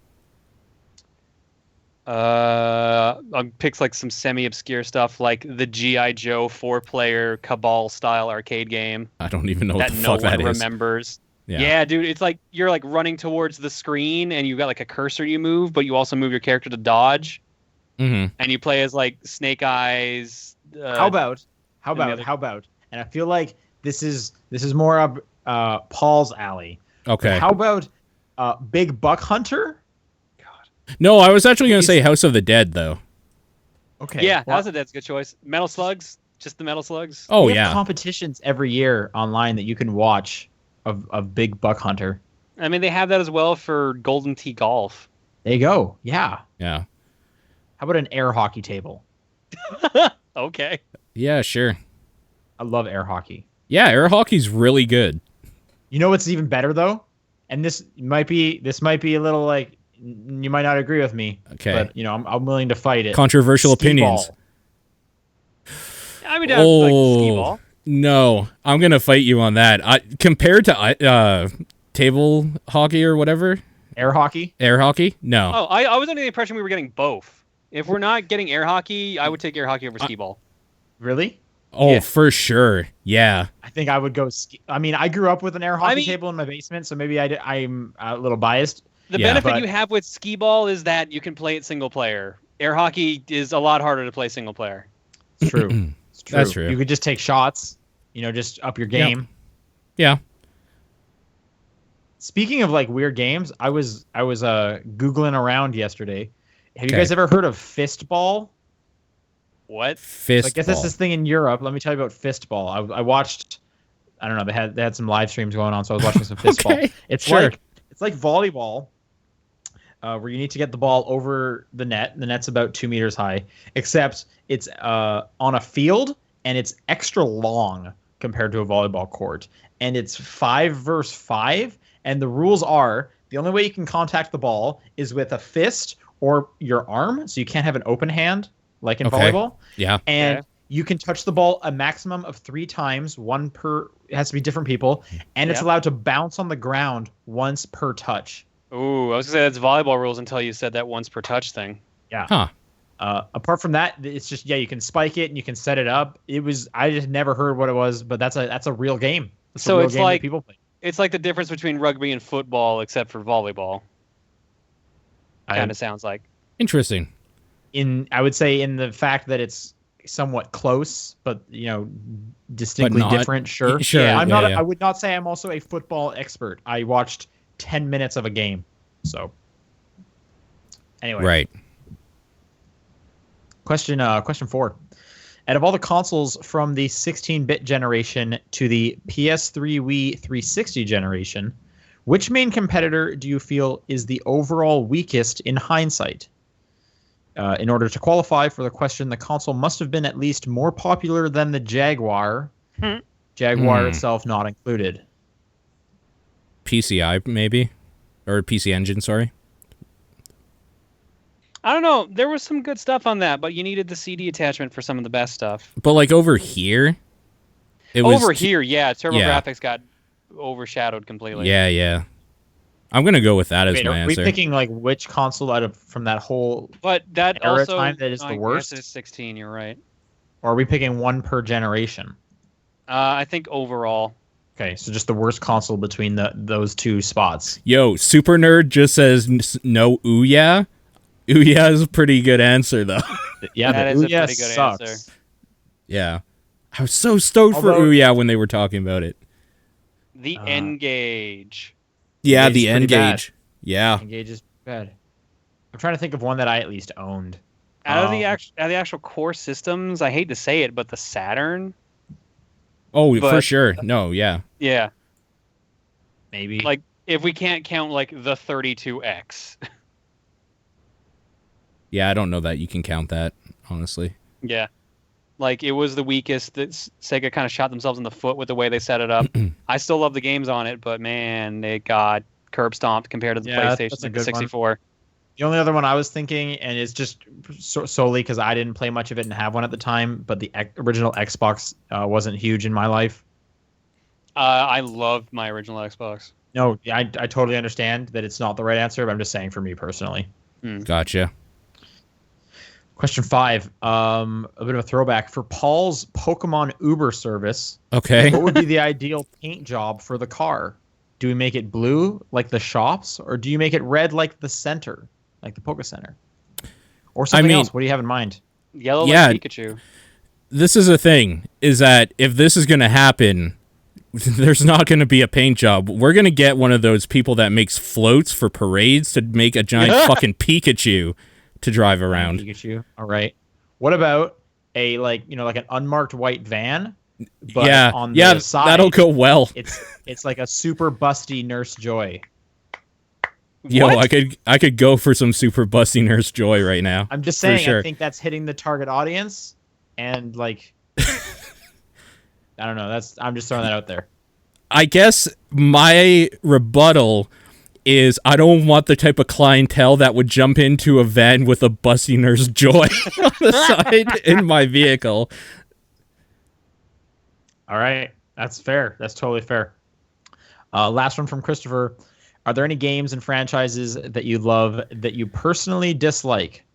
Speaker 2: I picked like some semi-obscure stuff, like the G.I. Joe 4-player Cabal style arcade game
Speaker 1: I don't even know what
Speaker 2: that
Speaker 1: the
Speaker 2: no
Speaker 1: fuck that
Speaker 2: one
Speaker 1: is.
Speaker 2: remembers.
Speaker 1: Yeah.
Speaker 2: Yeah, dude, it's like you're like running towards the screen and you've got like a cursor you move, but you also move your character to dodge,
Speaker 1: Mm-hmm.
Speaker 2: and you play as like Snake Eyes.
Speaker 3: How about?
Speaker 2: other-
Speaker 3: And I feel like this is more up Paul's alley.
Speaker 1: Okay.
Speaker 3: How about Big Buck Hunter?
Speaker 1: No, I was actually going to say House of the Dead, though.
Speaker 3: Okay.
Speaker 2: Yeah,
Speaker 3: well,
Speaker 2: that's a good choice. Metal Slugs, just the Metal Slugs.
Speaker 1: Oh,
Speaker 3: they have
Speaker 1: yeah.
Speaker 3: competitions every year online that you can watch of Big Buck Hunter.
Speaker 2: I mean, they have that as well for Golden Tee Golf.
Speaker 3: There you go. Yeah.
Speaker 1: Yeah.
Speaker 3: How about an air hockey table?
Speaker 2: Okay.
Speaker 1: Yeah, sure.
Speaker 3: I love air hockey.
Speaker 1: Yeah, air hockey's really good.
Speaker 3: You know what's even better though? And this might be a little like you might not agree with me.
Speaker 1: Okay.
Speaker 3: But I'm willing to fight it.
Speaker 1: Controversial opinions.
Speaker 3: Skee-ball.
Speaker 2: I mean, like skee ball.
Speaker 1: No, I'm going to fight you on that. Compared to table hockey or whatever,
Speaker 3: Air hockey?
Speaker 1: air hockey, no.
Speaker 2: Oh, I was under the impression we were getting both. If we're not getting air hockey, I would take air hockey over skee ball.
Speaker 3: Really?
Speaker 1: Oh,
Speaker 2: yeah.
Speaker 1: for sure. Yeah.
Speaker 3: I think I would go I mean, I grew up with an air hockey
Speaker 2: mean-
Speaker 3: table in my basement, so maybe I'm a little biased.
Speaker 2: The
Speaker 1: Yeah,
Speaker 2: benefit
Speaker 3: but-
Speaker 2: you have with skee ball is that you can play it single player. Air hockey is a lot harder to play single player.
Speaker 3: It's true. It's true.
Speaker 1: That's true.
Speaker 3: You could just take shots, just up your game.
Speaker 1: Yeah.
Speaker 3: Speaking of like weird games, I was googling around yesterday. Have you
Speaker 1: Okay.
Speaker 3: guys ever heard of fistball?
Speaker 2: What?
Speaker 1: Fist.
Speaker 3: So I guess that's this thing in Europe. Let me tell you about fistball. I watched. I don't know. They had some live streams going on, so I was watching some fistball.
Speaker 1: Okay,
Speaker 3: It's
Speaker 1: sure.
Speaker 3: like volleyball, where you need to get the ball over the net. The net's about 2 meters high, except it's on a field and it's extra long compared to a volleyball court, and it's 5 versus 5. And the rules are The only way you can contact the ball is with a fist or your arm, so you can't have an open hand like in volleyball.
Speaker 1: Yeah.
Speaker 3: And you can touch the ball a maximum of 3 times, one per. It has to be different people, and it's allowed to bounce on the ground once per touch.
Speaker 2: Ooh, I was gonna say that's volleyball rules until you said that once per touch thing.
Speaker 3: Yeah.
Speaker 1: Huh.
Speaker 3: Apart from that, it's just you can spike it and you can set it up. I just never heard what it was, but that's a real game.
Speaker 2: So it's like
Speaker 3: people play.
Speaker 2: It's like the difference between rugby and football, except for volleyball. Kind of sounds like.
Speaker 1: Interesting.
Speaker 3: I would say in the fact that it's somewhat close, but distinctly different. Sure.
Speaker 1: Yeah,
Speaker 3: I'm not. I would not say I'm also a football expert. I watched 10 minutes of a game. So. Anyway.
Speaker 1: Right.
Speaker 3: Question 4. Out of all the consoles from the 16-bit generation to the PS3 Wii 360 generation, which main competitor do you feel is the overall weakest in hindsight? In order to qualify for the question, the console must have been at least more popular than the Jaguar. Jaguar itself not included.
Speaker 1: PCI, maybe? Or PC Engine, sorry.
Speaker 2: I don't know. There was some good stuff on that, but you needed the CD attachment for some of the best stuff.
Speaker 1: But like over here,
Speaker 2: TurboGrafx got overshadowed completely.
Speaker 1: Yeah. I'm gonna go with that as my answer.
Speaker 3: Are we picking like which console from that whole
Speaker 2: but that
Speaker 3: era
Speaker 2: also,
Speaker 3: time that is the worst?
Speaker 2: It's 16. You're right.
Speaker 3: Or are we picking one per generation?
Speaker 2: I think overall.
Speaker 3: Okay, so just the worst console between those two spots.
Speaker 1: Yo, Super Nerd just says no. Ouya. Ouya is a pretty good answer though.
Speaker 3: Yeah,
Speaker 2: that is a pretty good
Speaker 3: sucks.
Speaker 2: answer.
Speaker 1: Yeah, I was so stoked for Ouya when they were talking about it.
Speaker 2: The N-Gage.
Speaker 1: Yeah,
Speaker 3: N-Gage
Speaker 1: the
Speaker 3: is pretty bad.
Speaker 1: N-Gage. Yeah.
Speaker 3: N-Gage is bad. I'm trying to think of one that I at least owned.
Speaker 2: Out of the actual core systems, I hate to say it, but the Saturn.
Speaker 1: Oh, for sure. No, yeah.
Speaker 2: Yeah.
Speaker 3: Maybe.
Speaker 2: Like, if we can't count, like, the 32X.
Speaker 1: Yeah, I don't know that you can count that, honestly.
Speaker 2: Yeah. Like, it was the weakest. That Sega kind of shot themselves in the foot with the way they set it up. I still love the games on it, but, man, it got curb stomped compared to the PlayStation and the 64.
Speaker 3: The only other one I was thinking, and it's just solely because I didn't play much of it and have one at the time, but the original Xbox wasn't huge in my life.
Speaker 2: I loved my original Xbox.
Speaker 3: No, I totally understand that it's not the right answer, but I'm just saying for me personally.
Speaker 1: Gotcha.
Speaker 3: Question 5, a bit of a throwback. For Paul's Pokemon Uber service,
Speaker 1: okay,
Speaker 3: what would be the ideal paint job for the car? Do we make it blue like the shops, or do you make it red like the center, like the Poke Center? Or something else? What do you have in mind?
Speaker 2: Yellow like Pikachu.
Speaker 1: This is a thing, is that if this is going to happen, there's not going to be a paint job. We're going to get one of those people that makes floats for parades to make a giant fucking Pikachu to drive around.
Speaker 3: Pikachu. All right. What about a like an unmarked white van? But on the side,
Speaker 1: that'll go well.
Speaker 3: It's like a super busty Nurse Joy.
Speaker 1: Yo, I could go for some super busty Nurse Joy right now.
Speaker 3: I'm just saying,
Speaker 1: sure.
Speaker 3: I think that's hitting the target audience, and like, I don't know. I'm just throwing that out there.
Speaker 1: I guess my rebuttal is I don't want the type of clientele that would jump into a van with a busty Nurse Joy on the side in my vehicle.
Speaker 3: All right. That's fair. That's totally fair. Last one from Christopher. Are there any games and franchises that you love that you personally dislike,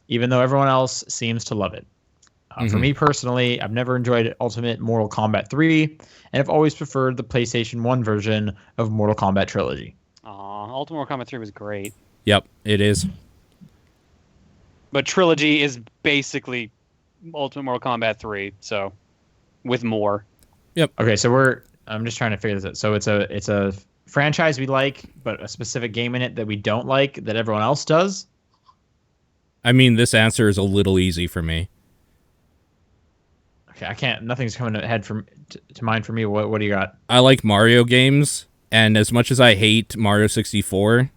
Speaker 3: even though everyone else seems to love it? For me personally, I've never enjoyed Ultimate Mortal Kombat 3, and I've always preferred the PlayStation 1 version of Mortal Kombat Trilogy.
Speaker 2: Ultimate Mortal Kombat 3 was great.
Speaker 1: Yep, it is.
Speaker 2: But Trilogy is basically Ultimate Mortal Kombat 3, so with more.
Speaker 1: Yep.
Speaker 3: Okay, so I'm just trying to figure this out. So it's a franchise we like, but a specific game in it that we don't like that everyone else does?
Speaker 1: I mean, this answer is a little easy for me.
Speaker 3: Okay, nothing's coming to mind for me. What do you got?
Speaker 1: I like Mario games, and as much as I hate Mario 64,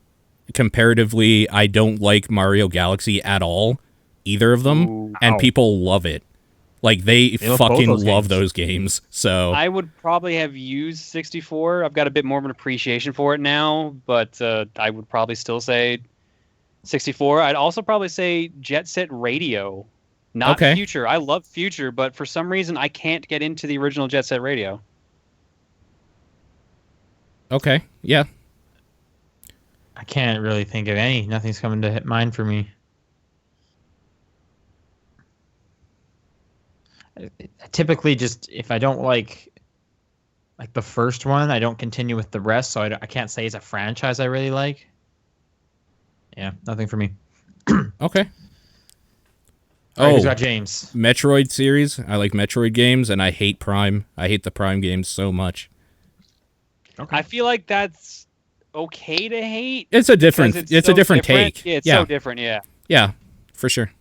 Speaker 1: comparatively, I don't like Mario Galaxy at all, either of them, and people love it. Like they
Speaker 3: love both
Speaker 1: fucking
Speaker 3: those
Speaker 1: love
Speaker 3: games.
Speaker 1: those games. So
Speaker 2: I would probably have used 64. I've got a bit more of an appreciation for it now, but I would probably still say 64. I'd also probably say Jet Set Radio, not
Speaker 1: Okay.
Speaker 2: Future. I love Future, but for some reason I can't get into the original Jet Set Radio.
Speaker 1: okay, yeah.
Speaker 3: I can't really think of any. Nothing's coming to hit mind for me. Typically, just if I don't like the first one, I don't continue with the rest. So I can't say it's a franchise I really like. Yeah, nothing for me.
Speaker 1: Okay.
Speaker 3: All right, who's
Speaker 1: Oh,
Speaker 3: got James?
Speaker 1: Metroid series. I like Metroid games, and I hate Prime. I hate the Prime games so much.
Speaker 3: Okay.
Speaker 2: I feel like that's okay to hate.
Speaker 1: It's a different.
Speaker 2: because
Speaker 1: It's
Speaker 2: so
Speaker 1: a different take.
Speaker 2: Yeah, it's
Speaker 1: yeah,
Speaker 2: so different. Yeah.
Speaker 1: yeah, for sure.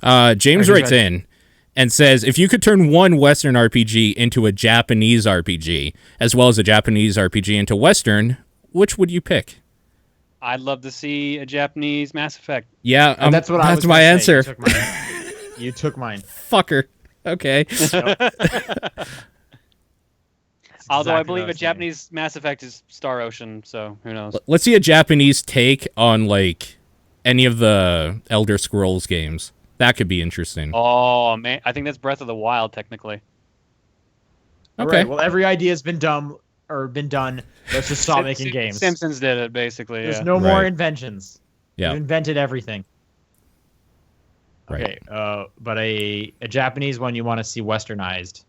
Speaker 1: James
Speaker 3: Alright,
Speaker 1: writes in and says, if you could turn one Western RPG into a Japanese RPG, as well as a Japanese RPG into Western, which would you pick?
Speaker 2: I'd love to see a Japanese Mass Effect.
Speaker 1: Yeah,
Speaker 3: That's what I was
Speaker 1: that's my
Speaker 3: gonna say.
Speaker 1: answer.
Speaker 3: You took mine.
Speaker 1: Fucker. Okay.
Speaker 2: Although I
Speaker 3: exactly
Speaker 2: believe
Speaker 3: what I
Speaker 2: a
Speaker 3: was saying.
Speaker 2: Japanese Mass Effect is Star Ocean, so who knows?
Speaker 1: Let's see a Japanese take on like any of the Elder Scrolls games. That could be interesting.
Speaker 2: Oh man, I think that's Breath of the Wild technically.
Speaker 3: All
Speaker 1: Okay.
Speaker 3: right, well, every idea has been done. Let's just stop making games.
Speaker 2: Simpsons did it basically.
Speaker 3: There's
Speaker 2: Yeah.
Speaker 3: no more
Speaker 1: Right.
Speaker 3: inventions.
Speaker 1: Yeah.
Speaker 3: We've invented everything.
Speaker 1: Right.
Speaker 3: Okay, but a Japanese one you want to see westernized.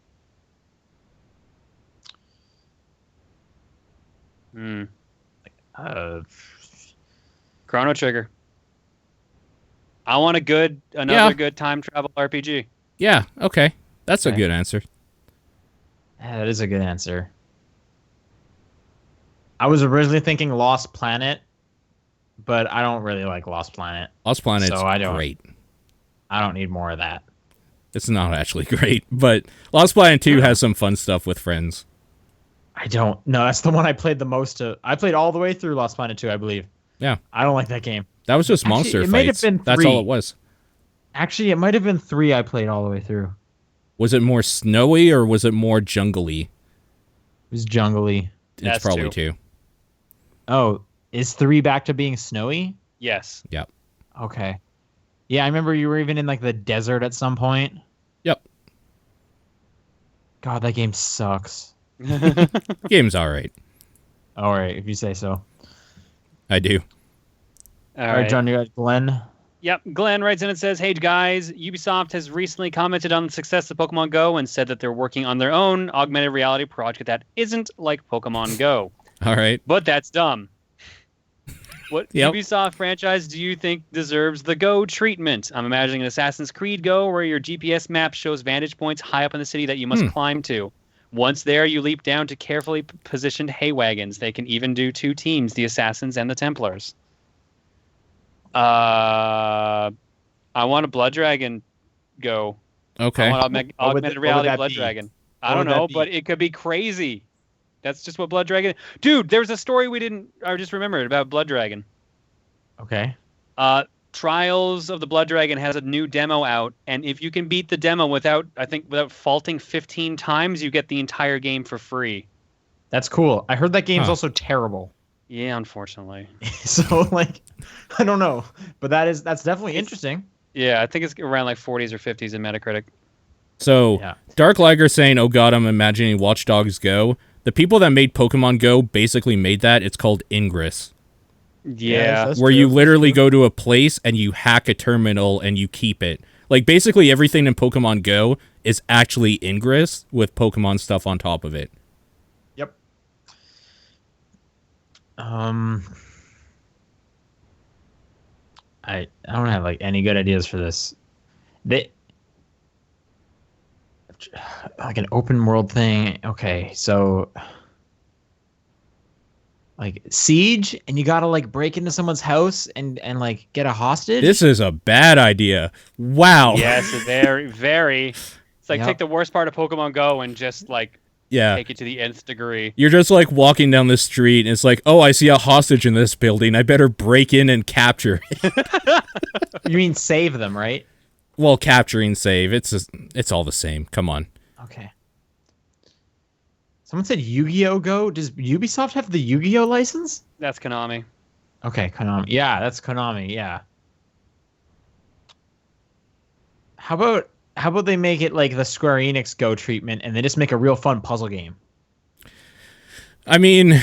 Speaker 3: Uh,
Speaker 2: Chrono Trigger. I want another good time travel RPG.
Speaker 1: Yeah, okay. That's a
Speaker 3: Okay.
Speaker 1: good answer.
Speaker 3: yeah, that is a good answer. I was originally thinking Lost Planet, but I don't really like Lost Planet.
Speaker 1: Lost Planet's
Speaker 3: So I don't-
Speaker 1: great.
Speaker 3: I don't need more of that.
Speaker 1: It's not actually great, but Lost Planet 2 has some fun stuff with friends.
Speaker 3: I don't. No, that's the one I played the most. I played all the way through Lost Planet 2, I believe.
Speaker 1: Yeah.
Speaker 3: I don't like that game.
Speaker 1: That was just
Speaker 3: Actually,
Speaker 1: monster
Speaker 3: it might have
Speaker 1: fights.
Speaker 3: been
Speaker 1: That's
Speaker 3: 3.
Speaker 1: all it was.
Speaker 3: Actually, it might have been 3 I played all the way through.
Speaker 1: Was it more snowy or was it more jungly?
Speaker 3: It was jungly.
Speaker 1: It's
Speaker 2: That's
Speaker 1: probably
Speaker 2: 2.
Speaker 1: 2.
Speaker 3: Oh, is 3 back to being snowy?
Speaker 2: Yes.
Speaker 1: Yep.
Speaker 3: Okay. Yeah, I remember you were even in like the desert at some point.
Speaker 1: Yep.
Speaker 3: God, that game sucks.
Speaker 1: Game's all right.
Speaker 3: All right, if you say so.
Speaker 1: I do.
Speaker 3: All right, John, you got Glenn.
Speaker 2: Yep. Glenn writes in and says, "Hey guys, Ubisoft has recently commented on the success of Pokemon Go and said that they're working on their own augmented reality project that isn't like Pokemon Go.
Speaker 1: All right.
Speaker 2: But that's dumb. What
Speaker 1: Yep.
Speaker 2: Ubisoft franchise do you think deserves the Go treatment? I'm imagining an Assassin's Creed Go where your GPS map shows vantage points high up in the city that you must climb to. Once there, you leap down to carefully positioned hay wagons. They can even do 2 teams, the Assassins and the Templars. I want a Blood Dragon Go.
Speaker 1: Okay.
Speaker 2: I want
Speaker 3: What would
Speaker 2: augmented
Speaker 3: that
Speaker 2: reality
Speaker 3: be?
Speaker 2: Blood Dragon. I
Speaker 3: What
Speaker 2: don't
Speaker 3: would that
Speaker 2: know,
Speaker 3: be?
Speaker 2: but it could be crazy. That's just what Blood Dragon... Dude, there was a story I just remembered about Blood Dragon.
Speaker 3: Okay.
Speaker 2: Trials of the Blood Dragon has a new demo out, and if you can beat the demo without faulting 15 times, you get the entire game for free.
Speaker 3: That's cool. I heard that game's
Speaker 1: Huh.
Speaker 3: also terrible.
Speaker 2: Yeah, unfortunately.
Speaker 3: So like, I don't know, but that's definitely interesting.
Speaker 2: Yeah, I think it's around like 40s or 50s in Metacritic.
Speaker 1: So,
Speaker 3: Yeah.
Speaker 1: Dark Liger saying, oh god, I'm imagining Watch Dogs Go. The people that made Pokemon Go basically made that. It's called Ingress.
Speaker 2: Yeah.
Speaker 3: That's
Speaker 1: Where
Speaker 3: true.
Speaker 1: you literally
Speaker 3: That's true.
Speaker 1: go to a place and you hack a terminal and you keep it. Like, basically everything in Pokemon Go is actually Ingress with Pokemon stuff on top of it.
Speaker 3: Yep. I don't have like any good ideas for this. They like an open world thing. Okay, so like Siege, and you gotta like break into someone's house and like get a hostage.
Speaker 1: This is a bad idea. Wow.
Speaker 2: Yes, very, very. It's like
Speaker 3: Yep.
Speaker 2: take the worst part of Pokemon Go and just like
Speaker 1: Yeah.
Speaker 2: Take it to the nth degree.
Speaker 1: You're just like walking down the street and it's like, oh, I see a hostage in this building. I better break in and capture it.
Speaker 3: You mean save them, right?
Speaker 1: Well, capturing save, it's all the same. Come on.
Speaker 3: Okay. Someone said Yu-Gi-Oh! Go. Does Ubisoft have the Yu-Gi-Oh! License?
Speaker 2: That's Konami.
Speaker 3: Okay, Konami. Yeah, that's Konami. Yeah. How about they make it like the Square Enix Go treatment, and they just make a real fun puzzle game?
Speaker 1: I mean,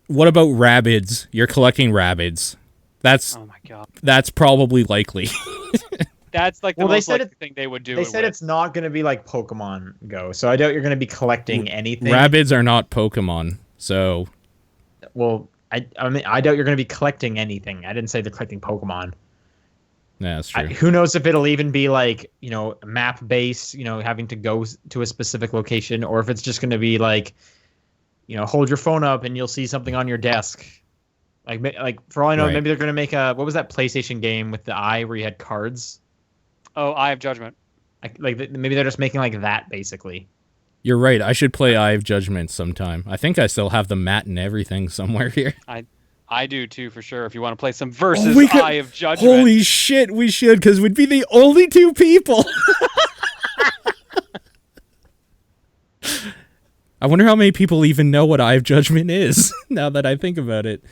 Speaker 1: what about Rabbids? You're collecting Rabbids.
Speaker 2: Oh my god.
Speaker 1: That's probably likely.
Speaker 2: That's like the most likely thing they would do.
Speaker 3: They said it's not going to be like Pokemon Go, so I doubt you're going to be collecting anything.
Speaker 1: Rabbids are not Pokemon, so.
Speaker 3: Well, I mean, I doubt you're going to be collecting anything. I didn't say they're collecting Pokemon.
Speaker 1: Yeah, that's true.
Speaker 3: Who knows if it'll even be like, map based, having to go to a specific location, or if it's just going to be like, hold your phone up and you'll see something on your desk. Like for all I know,
Speaker 1: Right.
Speaker 3: maybe they're going to make what was that PlayStation game with the eye where you had cards?
Speaker 2: Oh, Eye of Judgment.
Speaker 3: Maybe they're just making like that basically.
Speaker 1: You're right. I should play Eye of Judgment sometime. I think I still have the mat and everything somewhere here.
Speaker 2: I do too, for sure. If you want to play some versus Eye of Judgment.
Speaker 1: Holy shit, we should, because we'd be the only two people. I wonder how many people even know what Eye of Judgment is, now that I think about it.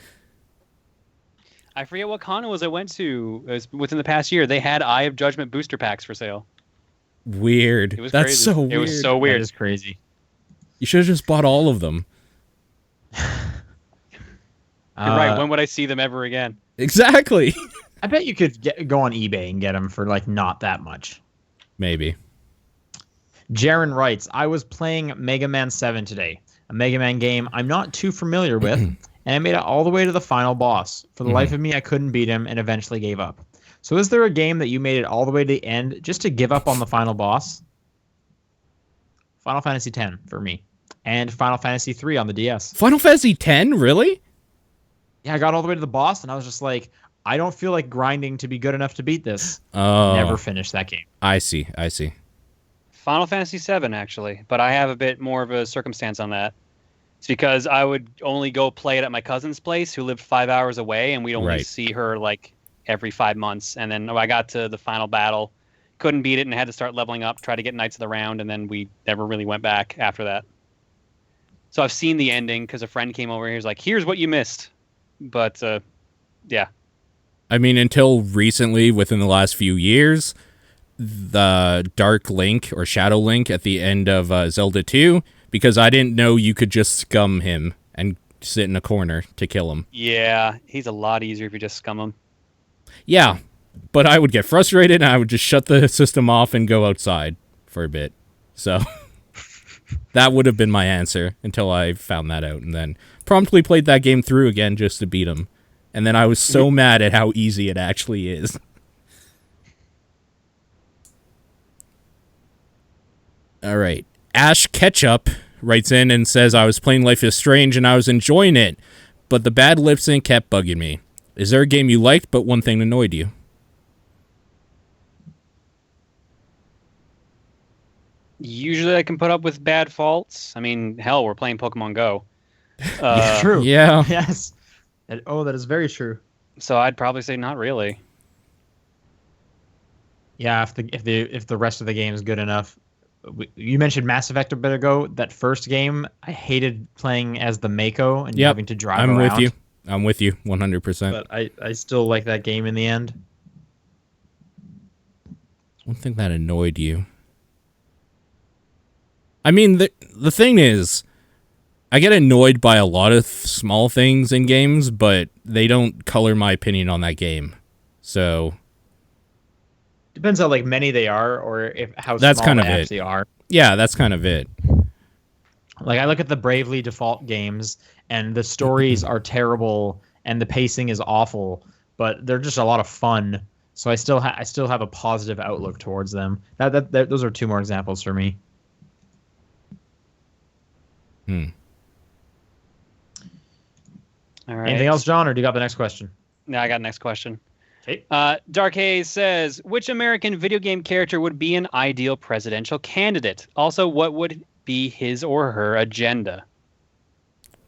Speaker 2: I forget what con it was I went to. It was within the past year. They had Eye of Judgment booster packs for sale.
Speaker 1: Weird.
Speaker 2: It was
Speaker 1: That's
Speaker 2: crazy.
Speaker 1: so weird.
Speaker 2: It was so weird.
Speaker 3: That is crazy.
Speaker 1: You should have just bought all of them.
Speaker 2: You're right. When would I see them ever again?
Speaker 1: Exactly.
Speaker 3: I bet you could go on eBay and get them for like not that much.
Speaker 1: Maybe.
Speaker 3: Jaren writes, I was playing Mega Man 7 today, a Mega Man game I'm not too familiar with, and I made it all the way to the final boss. For the life of me, I couldn't beat him and eventually gave up. So is there a game that you made it all the way to the end just to give up on the final boss? Final Fantasy X for me. And Final Fantasy 3 on the DS.
Speaker 1: Final Fantasy X? Really?
Speaker 3: Yeah, I got all the way to the boss, and I was just like, I don't feel like grinding to be good enough to beat this.
Speaker 1: Oh.
Speaker 3: Never finished that game.
Speaker 1: I see.
Speaker 2: Final Fantasy VII, actually. But I have a bit more of a circumstance on that. It's because I would only go play it at my cousin's place, who lived 5 hours away, and we'd only see her like every 5 months. And then I got to the final battle, couldn't beat it, and had to start leveling up, try to get Knights of the Round, and then we never really went back after that. So I've seen the ending because a friend came over here. He was like, here's what you missed. But, yeah.
Speaker 1: I mean, until recently, within the last few years, the Dark Link or Shadow Link at the end of Zelda 2, because I didn't know you could just scum him and sit in a corner to kill him.
Speaker 2: Yeah, he's a lot easier if you just scum him.
Speaker 1: Yeah, but I would get frustrated and I would just shut the system off and go outside for a bit. So that would have been my answer until I found that out, and then promptly played that game through again just to beat him. And then I was so mad at how easy it actually is. All right. Ash Ketchup writes in and says, I was playing Life is Strange and I was enjoying it, but the bad lip sync kept bugging me. Is there a game you liked, but one thing annoyed you?
Speaker 2: Usually I can put up with bad faults. I mean, hell, we're playing Pokemon Go.
Speaker 3: True.
Speaker 1: Yeah.
Speaker 3: Yes. That is very true.
Speaker 2: So I'd probably say not really.
Speaker 3: Yeah, if the rest of the game is good enough. You mentioned Mass Effect a bit ago. That first game, I hated playing as the Mako and having to drive around.
Speaker 1: I'm with you 100%.
Speaker 3: But I still like that game in the end.
Speaker 1: One thing that annoyed you. I mean, the thing is, I get annoyed by a lot of small things in games, but they don't color my opinion on that game. So
Speaker 3: depends how many they are, or how
Speaker 1: that's
Speaker 3: small
Speaker 1: kind
Speaker 3: they
Speaker 1: of
Speaker 3: actually are.
Speaker 1: Yeah, that's kind of it.
Speaker 3: Like I look at the Bravely Default games, and the stories are terrible, and the pacing is awful, but they're just a lot of fun. So I still have a positive outlook towards them. Those are two more examples for me.
Speaker 2: All right.
Speaker 3: Anything else, John, or do you got the next question?
Speaker 2: No, I got next question.
Speaker 3: Okay.
Speaker 2: Dark Haze says, which American video game character would be an ideal presidential candidate? Also, what would be his or her agenda?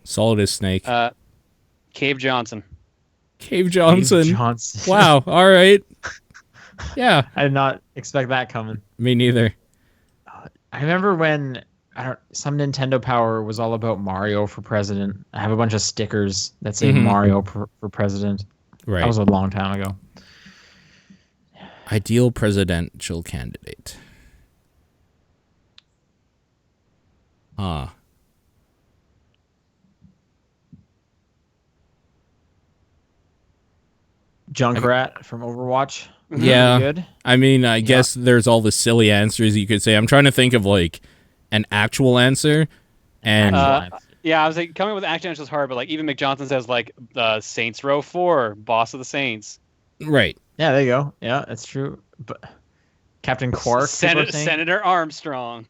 Speaker 1: Solid as Snake.
Speaker 2: Cave Johnson.
Speaker 1: Cave Johnson.
Speaker 3: Dave Johnson.
Speaker 1: Wow. All right. Yeah.
Speaker 3: I did not expect that coming.
Speaker 1: Me neither.
Speaker 3: I remember when some Nintendo Power was all about Mario for president. I have a bunch of stickers that say Mario for president.
Speaker 1: Right.
Speaker 3: That was a long time ago.
Speaker 1: Ideal presidential candidate.
Speaker 3: Junkrat from Overwatch.
Speaker 1: Yeah.
Speaker 3: Good.
Speaker 1: I mean, I guess there's all the silly answers you could say. I'm trying to think of like an actual answer. And
Speaker 2: Yeah, I was like, coming with actual answers is hard, but like even McJohnson says like Saints Row 4, boss of the Saints.
Speaker 1: right.
Speaker 3: Yeah, there you go. Yeah, that's true. But Captain Quark.
Speaker 2: Senator Armstrong.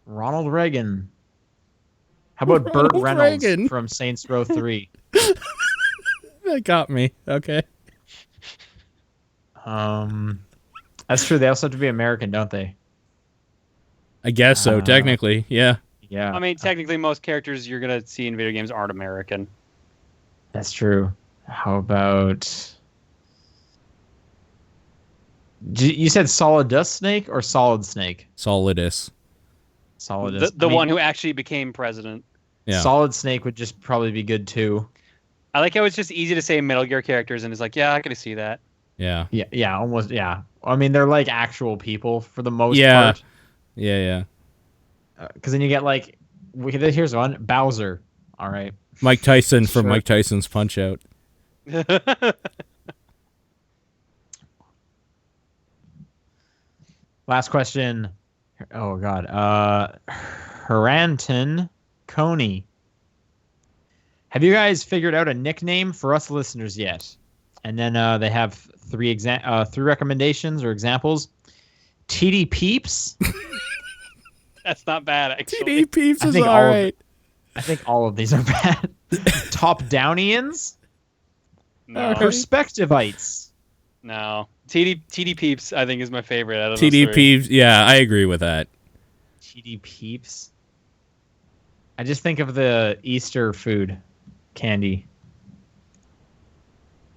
Speaker 3: Ronald Reagan. How about Burt
Speaker 1: Ronald
Speaker 3: Reynolds
Speaker 1: Reagan.
Speaker 3: from Saints Row 3?
Speaker 1: That got me. Okay.
Speaker 3: That's true. They also have to be American, don't they?
Speaker 1: I guess so, technically. Yeah.
Speaker 3: Yeah.
Speaker 2: I mean, technically, most characters you're gonna see in video games aren't American.
Speaker 3: That's true. How about... You said Solidus Snake or Solid Snake?
Speaker 1: Solidus.
Speaker 3: Solidus.
Speaker 2: The one who actually became president.
Speaker 1: Yeah.
Speaker 3: Solid Snake would just probably be good too.
Speaker 2: I like how it's just easy to say Metal Gear characters, and it's like, yeah, I can see that.
Speaker 1: Yeah.
Speaker 3: Yeah, almost. Yeah. I mean, they're like actual people for the most
Speaker 1: Yeah.
Speaker 3: part.
Speaker 1: Yeah.
Speaker 3: Because then you get like, here's one, Bowser. All right.
Speaker 1: Mike Tyson from
Speaker 3: Sure.
Speaker 1: Mike Tyson's Punch-Out.
Speaker 3: Last question. Oh God. Haranton Coney. Have you guys figured out a nickname for us listeners yet? And then they have three recommendations or examples. TD Peeps.
Speaker 2: That's not bad, actually.
Speaker 1: TD Peeps
Speaker 3: I
Speaker 1: is
Speaker 3: think
Speaker 1: all right.
Speaker 3: I think all of these are bad. Top Downians.
Speaker 2: No.
Speaker 3: Perspectivites.
Speaker 2: No. TD Peeps, I think, is my favorite out of those
Speaker 1: TD
Speaker 2: three.
Speaker 1: Peeps. Yeah, I agree with that.
Speaker 3: TD Peeps. I just think of the Easter food candy.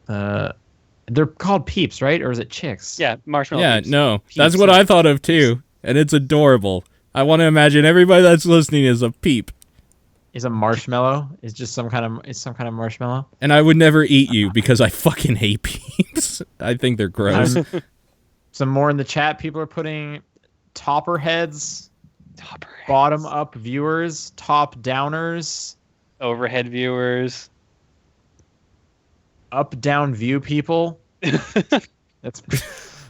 Speaker 3: They're called Peeps, right? Or is it Chicks?
Speaker 2: Yeah, marshmallow
Speaker 1: Yeah,
Speaker 2: Peeps.
Speaker 1: no.
Speaker 3: Peeps,
Speaker 1: That's what
Speaker 3: yeah.
Speaker 1: I thought of too. And it's adorable. I want to imagine everybody that's listening is a peep.
Speaker 3: Is a marshmallow? Is just some kind of marshmallow?
Speaker 1: And I would never eat you because I fucking hate peeps. I think they're gross.
Speaker 3: Some more in the chat. People are putting topper heads,
Speaker 2: Topper.
Speaker 3: bottom up viewers, top downers,
Speaker 2: Overhead viewers.
Speaker 3: up down view people. That's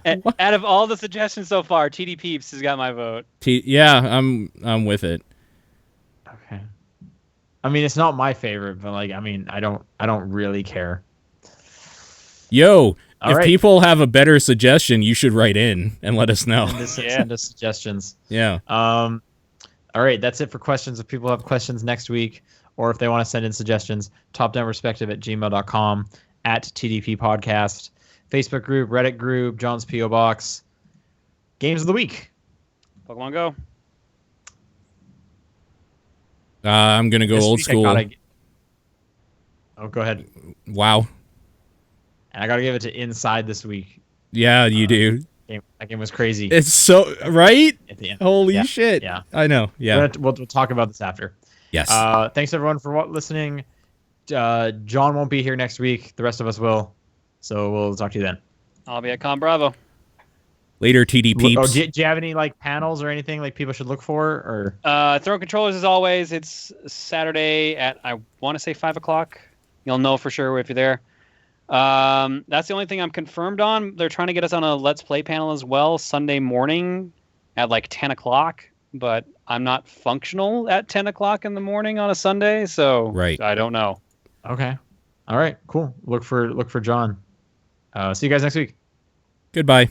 Speaker 2: Out of all the suggestions so far, TD Peeps has got my vote.
Speaker 1: Yeah, I'm with it.
Speaker 3: okay. I mean, it's not my favorite, but like, I mean, I don't really care.
Speaker 1: Yo,
Speaker 3: All
Speaker 1: if
Speaker 3: right.
Speaker 1: people have a better suggestion, you should write in and let us know.
Speaker 3: Send us suggestions.
Speaker 1: Yeah.
Speaker 3: All right, that's it for questions. If people have questions next week, or if they want to send in suggestions, topdownperspective@gmail.com, @TDP Podcast, Facebook group, Reddit group, John's P.O. Box. Games of the week.
Speaker 2: Pokemon Go.
Speaker 1: I'm going to go
Speaker 3: This
Speaker 1: old
Speaker 3: week I
Speaker 1: school.
Speaker 3: go ahead.
Speaker 1: Wow.
Speaker 3: And I got to give it to Inside this week.
Speaker 1: Yeah, you do.
Speaker 3: That game was crazy
Speaker 1: It's so, right?
Speaker 3: at the end.
Speaker 1: Holy
Speaker 3: Yeah,
Speaker 1: shit.
Speaker 3: yeah.
Speaker 1: I know. Yeah.
Speaker 3: We'll talk about this after.
Speaker 1: Yes.
Speaker 3: Thanks everyone for listening. John won't be here next week. The rest of us will. So we'll talk to you then.
Speaker 2: I'll be at Con Bravo.
Speaker 1: Later, TD Peeps.
Speaker 3: Oh, do you have any like panels or anything like people should look for? Or
Speaker 2: Throwing controllers as always. It's Saturday at, I want to say 5 o'clock. You'll know for sure if you're there. That's the only thing I'm confirmed on. They're trying to get us on a Let's Play panel as well Sunday morning at like 10 o'clock. But I'm not functional at 10 o'clock in the morning on a Sunday, so
Speaker 1: Right.
Speaker 2: I don't know.
Speaker 3: okay, all right, cool. Look for John. See you guys next week.
Speaker 1: Goodbye.